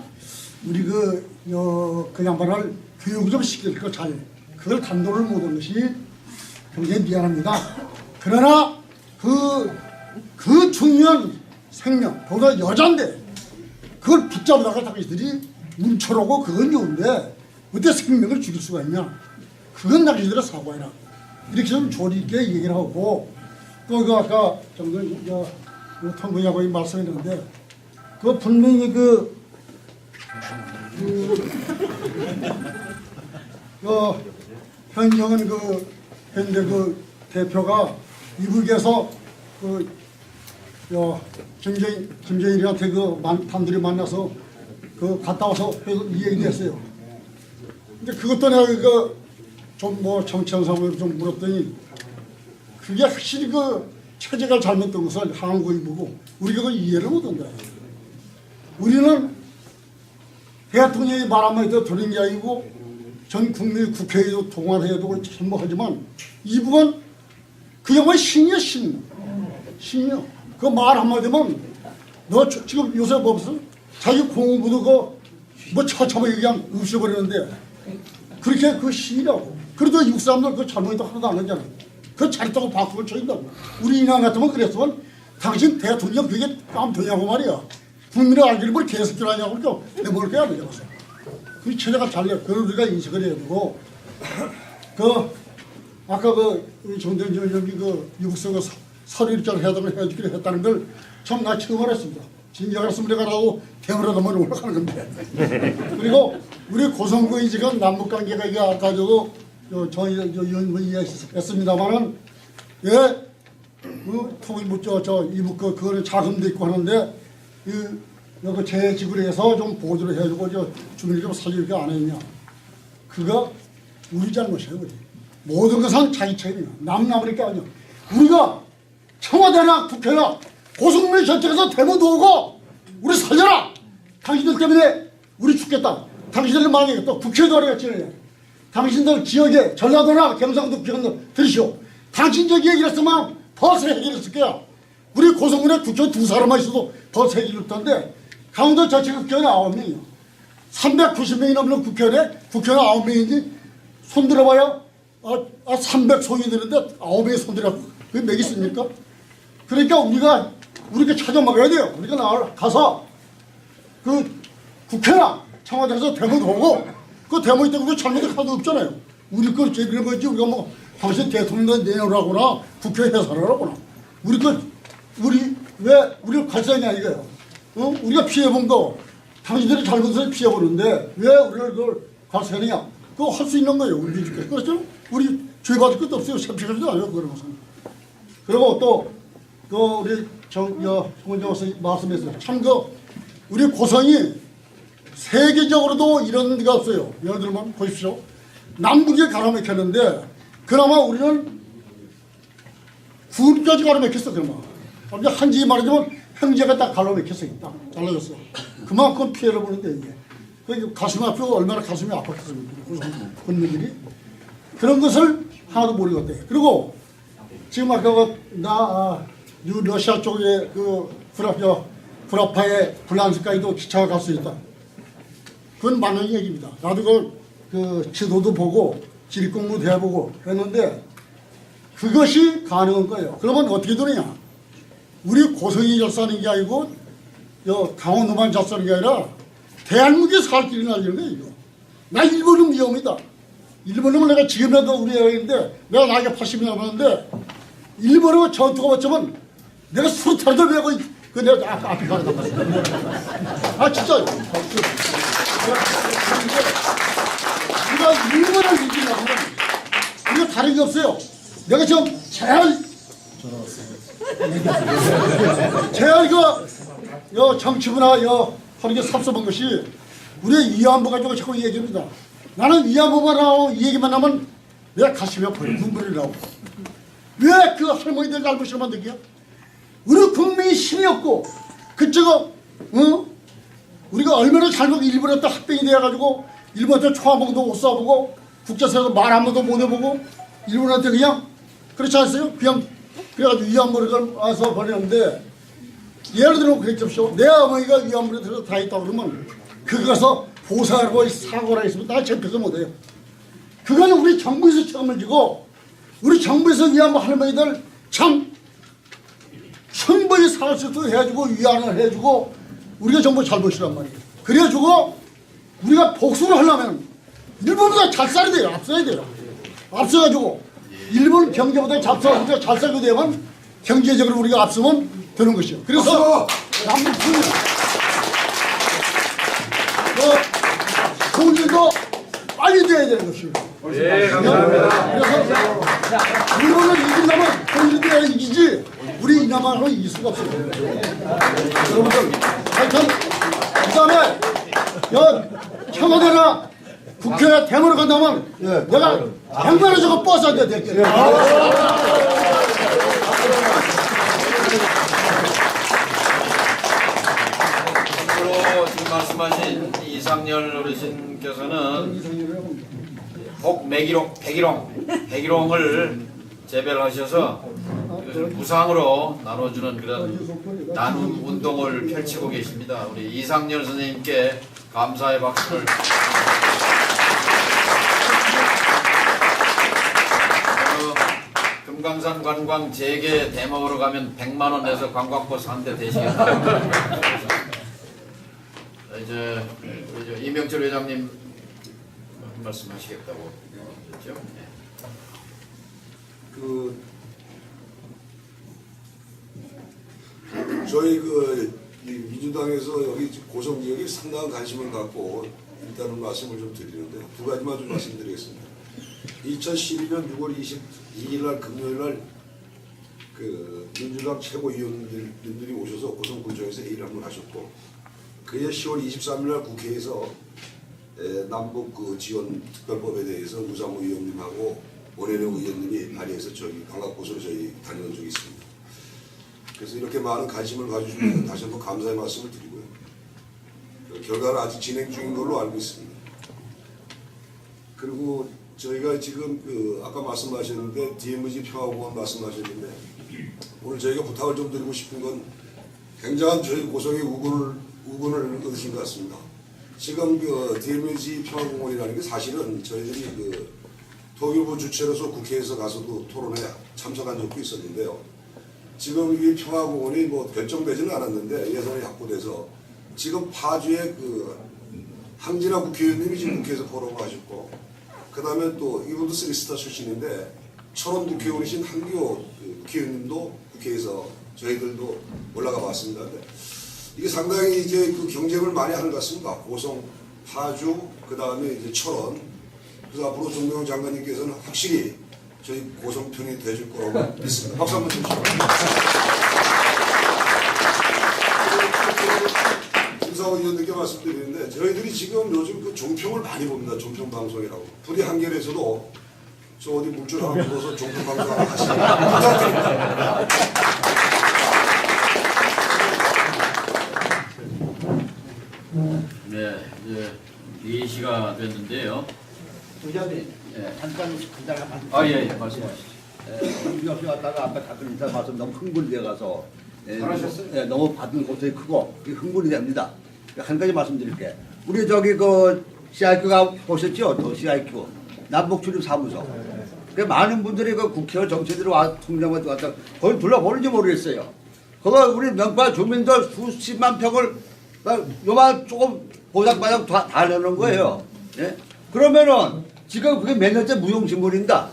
우리 그 양반을 교육 좀 시킬 거 잘 그걸 단도를 못한 것이 굉장히 미안합니다. 그러나 그 중요한 생명, 보다 여잔데 그걸 붙잡다가 당신들이 뭉쳐놓고 그건 좋은데 어떻게 생명을 죽일 수가 있냐? 그건 당신들의 사과해라. 이렇게 좀 조리 있게 얘기를 하고 또 그 아까 정도 통구하고 말씀했는데 그 분명히 현영은 현대 대표가 이북에서 김정일한테 단둘이 만나서 갔다 와서 이 얘기를 했어요. 근데 그것도 내가 좀 정치한 사람을 좀 물었더니 그게 확실히 체제가 잘못된 것을 한국이 보고 우리가 그걸 이해를 못한다. 우리는 대통령이 말 한마디도 들은 게 아니고 전 국민 국회에도 동원해야 되고 전부하지만 이북은 그 양반 신이야 신이야. 그 말 한마디면 너 지금 요새 무슨 자기 공부도 처참하게 그냥 없애버리는데 그렇게 그 신이라고. 그래도 이북 사람들 그 잘못했다고 하나도 안 하잖아. 그 잘했다고 박수를 쳐준다고. 우리 인왕 같으면 그랬으면 당신 대통령 그게 काम 되냐고 말이야. 국민의 알기를 뭘 개새끼를 하냐고 그러죠. 내뭘 해야 되냐고. 그 체제가 잘려. 그걸 우리가 인식을 해야 되고 아까 우리 정대현 여기 이북서 서류 일자를 해주기로 했다는 걸 참 나 처음 알았습니다. 진짜 알았으면 내가 라고 대우라도만 올라가는 건데. 그리고 우리 고성군이 지금 남북관계가 이게 아까 저희 이야기했습니다만은 이북 그거는 자금도 있고 하는데 여기 재지구를 해서 좀 보조를 해주고 주민이 좀 살리게 안 했냐. 그거 우리 잘못이에요. 우리. 모든 것은 자기 책임이야. 남으니까 아니야. 우리가 청와대나 국회나 고성민 전체에서 대모도 오고 우리 살려라. 당신들 때문에 우리 죽겠다. 당신들 만약에 또 국회도 하겠지. 당신들 지역에 전라도나 경상도 기관들 들으시오. 당신 저기 얘기를 했으면 벌써 해결했을 거야. 우리 고성군에 국회의원 2사람만 있어도 벌써 해결했던데 강원도 전체 국회의원 9명이야. 390명이 넘는 국회의원 9명인지 손 들어봐요. 300손이 되는데 9명이 손 들어가고 그게 맥이 있습니까? 그러니까 우리가 찾아 먹어야 돼요. 우리가 가서 국회나 청와대에서 대모도 오고 그 대모 있다고 그 잘못이 하나도 없잖아요. 우리 걸 제비는 거지. 우리가 당신 대통령 내놓으라거나 국회 해산하라거나. 우리를 갈색이냐 이거예요. 우리가 피해본 거 당신들이 잘못해서 피해보는데 왜 우리를 그걸 갈색이냐. 그거 할 수 있는 거예요. 우리 주께. 그렇죠? 우리 죄받을 것도 없어요. 샘피하지도 않아요. 그런 것은. 그리고 또 우리 정원정에서 말씀했어요. 참 우리 고성이 세계적으로도 이런 데가 없어요. 예를 들면 보십시오. 남북이 가로막혔는데 그나마 우리는 구까지 가로막혔어. 그나마. 한지 말하자면 형제가 딱 가로막혔어. 딱 잘라졌어. 그만큼 피해를 보는데 이게. 가슴이 아프고 얼마나 가슴이 아팠겠습니까. 군민들이. 그런 것을 하나도 모르겠대. 그리고 지금 아까 러시아 쪽에 구라파에 불란스까지도 기차가 갈 수 있다. 그건 맞는 얘기입니다. 나도 그 지도도 보고 지리공부도 해보고 했는데 그것이 가능한 거예요. 그러면 어떻게 되느냐? 우리 고성이 잘 사는 게 아니고 강원도만 잘 사는 게 아니라 대한민국에 살 길이 날리는 거예요. 이거. 나 일본은 위험이다. 일본은 내가 지금이라도 우리 애인데 내가 나이가 80이 넘었는데 일본은 전투가 왔지만 내가 수류탄도 메고 내가 앞에 가는 거야. 진짜요. 우리가 일본을 이기려면 우리가 다른 게 없어요. 내가 지금 제일 정치부나 하는 게 섭섭한 것이 우리 위안부 가지고 자꾸 얘기합니다. 나는 위안부만 하고 이 얘기만 하면 내가 가슴이 아파요. 눈물이 나오고. 왜 그 할머니들 잘못을 만들게요? 우리 국민이 힘이 없고 그쪽은 우리가 얼마나 잘못 일본에 또 합병이 돼가지고 일본한테 초화봉도 못 쏴보고 국제사에서 말 한 번도 못 해보고 일본한테 그냥 그렇지 않았어요? 그냥 그래가지고 위안부를 와서 버리는데 예를 들어 그랬죠. 내 어머니가 위안부에 들어서 다 있다 그러면 거기 가서 보살하고 사고라 했으면 나 잡혀서 못해요. 그거는 우리 정부에서 책임을 지고 우리 정부에서 위안부 할머니들 참 충분히 살 수 있도록 해주고 위안을 해주고 우리가 정부 잘못이란 말이에요. 그래가지고 우리가 복수를 하려면 일본보다 잘 살아야 돼요. 앞서야 돼요. 앞서가지고 일본 경제보다 우리가 잘 살게 되면 경제적으로 우리가 앞서면 되는 것이요. 그래서 남북군이 통일도 빨리 돼야 되는 것이요. 예, 감사합니다. 그래서 일본을 이긴다면 통일돼야 이기지 우리 이남하고 이길 수가 없어요. 여러분들 하여튼 그다음에 청와대나 국회나 대모로 간다면 내가 행간에 저거 버스한테 될게. 앞으로 지금 말씀하신 이상열 어르신께서는 혹 백일홍을 재배하셔서 이것을 무상으로 나눠주는 그런 나눔 운동을 펼치고 계십니다. 우리 이상열 선생님께 감사의 박수를. 금강산 관광 재개 대먹으러 가면 100만 원 내서 관광버스 한 대 대시겠다. 이제 우리 이명철 회장님 한 말씀 하시겠다고 했죠. 저희 이 민주당에서 여기 고성 지역에 상당한 관심을 갖고 일단은 말씀을 좀 드리는데 두 가지만 좀 말씀드리겠습니다. 2012년 6월 22일 날 금요일 날 민주당 최고위원들이 오셔서 고성군청에서 회의를 한번 하셨고 그해 10월 23일 날 국회에서 남북 지원 특별법에 대해서 우상호 의원님하고 원혜령 의원님이 발의해서 저희 광각고소로 저희 다녀온 적이 있습니다. 그래서 이렇게 많은 관심을 가져주면 다시 한번 감사의 말씀을 드리고요. 결과는 아직 진행 중인 걸로 알고 있습니다. 그리고 저희가 지금 아까 말씀하셨는데 DMZ 평화공원 말씀하셨는데 오늘 저희가 부탁을 좀 드리고 싶은 건 굉장한 저희 고성의 우군을 얻으신 것 같습니다. 지금 DMZ 평화공원이라는 게 사실은 저희들이 통일부 주체로서 국회에서 가서도 토론에 참석한 적도 있었는데요. 지금 이 평화공원이 결정되지는 않았는데 예산이 확보돼서 지금 파주의 황진아 국회의원님이 지금 국회에서 포럼을 하셨고 그 다음에 또 이분도 쓰리스타 출신인데 철원 국회의원이신 한기호 국회의원님도 국회에서 저희들도 올라가 봤습니다. 근데 이게 상당히 이제 경쟁을 많이 하는 것 같습니다. 고성, 파주, 그 다음에 이제 철원. 그래서 앞으로 정명훈 장관님께서는 확실히 저희 고성 편이 돼줄 거라고 믿습니다. 박수 한번 주시죠. 김상원 의원님께 말씀드리는데 저희들이 지금 요즘 종평을 많이 봅니다. 종평 방송이라고. 부디 한겨레에서도 저 어디 물줄 하나 묻어서 종평 방송 하나 하시면 부탁드립니다. 네, 이제 4시가 됐는데요. 의장님, 예. 잠깐 예, 말씀하시죠. 우리 없이 왔다가 아까 답변 인사 말씀 너무 흥분이 돼가서 잘하셨어요? 너무 받은 고통이 크고 흥분이 됩니다. 한 가지 말씀드릴게. 우리 CIQ가 보셨죠? CIQ 남북출입사무소. 많은 분들이 국회의원 정치들이 통장만 왔다 거기 둘러보는지 모르겠어요. 거기 우리 명파 주민들 수십만 평을 요만 조금 보장바장 다 내놓은 거예요. 예? 그러면은 지금 그게 몇 년째 무용지물인다.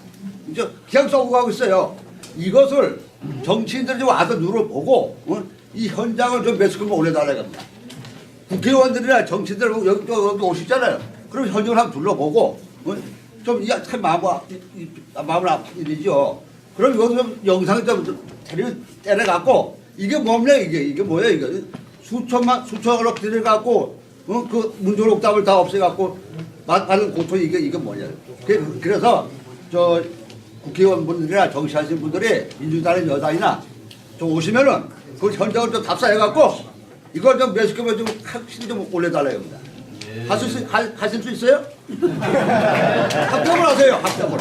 이제 그냥 쏘고 가고 있어요. 이것을 정치인들이 좀 와서 눌러보고 이 현장을 좀 매스컴에 올려달라고 합니다. 국회의원들이나 정치인들 여기 오시잖아요. 그럼 현장을 한번 둘러보고 좀 참 마음을 아픈 일이죠. 그럼 이거 좀 영상을 좀 때려갖고 이게 뭡니까 이게 뭐야 이게 수천억 들여갖고 그 문조록답을 다 없애갖고 받는 고통이 이게 뭐냐. 그래서 저 국회의원분들이나 정치하시는 분들이 민주당의 여당이나 좀 오시면은 그 현장을 좀 답사해갖고 이걸 좀 매스컴에 좀 확실히 좀 올려달라고 합니다. 하실 수 있어요? 합격을 하세요. 합격을.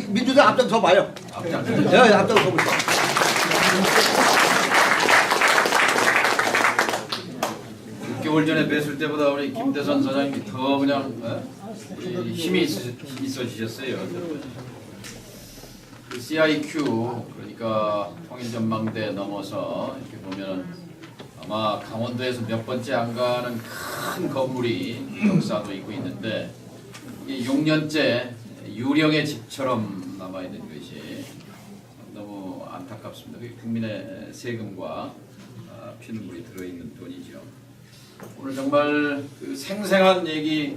민주당 앞장서 봐요. 네, 앞장서 보세요. 6개월 전에 뵀을 때보다 우리 김대선 사장님이 더 그냥 힘이 있어지셨어요. 그 CIQ 그러니까 통일전망대 넘어서 이렇게 보면은 아마 강원도에서 몇 번째 안 가는 큰 건물이 역사도 있고 있는데 이게 6년째 유령의 집처럼 남아 있는 것이 너무 안타깝습니다. 그게 국민의 세금과 피눈물이 들어있는 돈이죠. 오늘 정말 그 생생한 얘기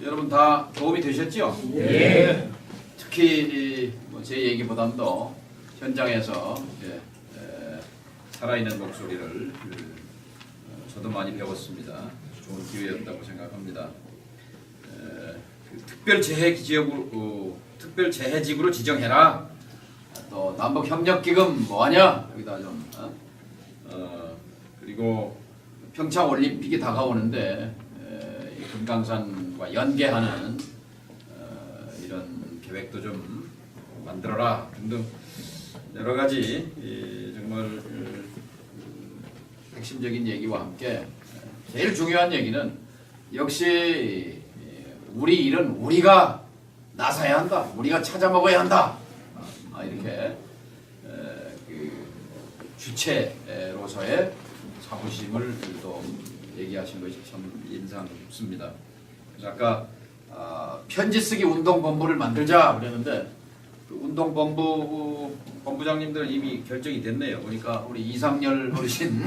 여러분 다 도움이 되셨죠? 예. 특히 제 얘기보다도 현장에서 살아있는 목소리를 저도 많이 배웠습니다. 좋은 기회였다고 생각합니다. 특별재해지구로 지정해라. 또 남북협력기금 뭐하냐 여기다 좀 그리고 평창 올림픽이 다가오는데 이 금강산과 연계하는 이런 계획도 좀 만들어라 등등 여러 가지 정말 핵심적인 얘기와 함께 제일 중요한 얘기는 역시 우리 일은 우리가 나서야 한다. 우리가 찾아 먹어야 한다. 이렇게 그 주체로서의 자부심을 또 얘기하신 것이 참 인상 깊습니다. 그래서 아까 편지 쓰기 운동본부를 만들자 그랬는데 그 본부장님들 이미 결정이 됐네요. 보니까 우리 이상열 어르신,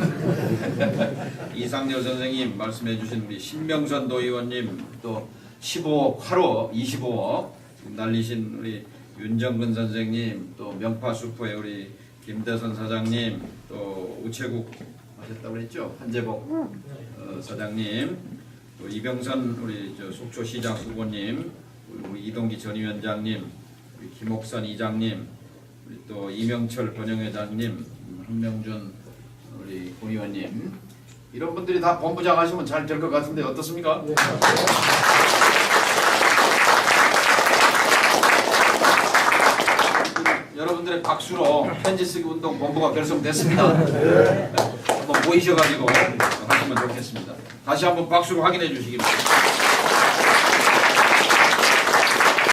이상열 선생님 말씀해주신 우리 신명선 도의원님 또 15억, 8호 25억 날리신 우리 윤정근 선생님 또 명파수포의 우리 김대선 사장님 또 우체국 하셨다고 했죠? 한재복 사장님 또 이병선 우리 속초시장 후보님 우리 이동기 전 위원장님 우리 김옥선 이장님 우리 또 이명철 번영회장님 한명준 우리 공의원님 이런 분들이 다 본부장 하시면 잘 될 것 같은데 어떻습니까? 네. 여러분들의 박수로 편지 쓰기 운동 본부가 결성됐습니다. 한번 모이셔가지고 하시면 좋겠습니다. 다시 한번 박수로 확인해 주시기 바랍니다.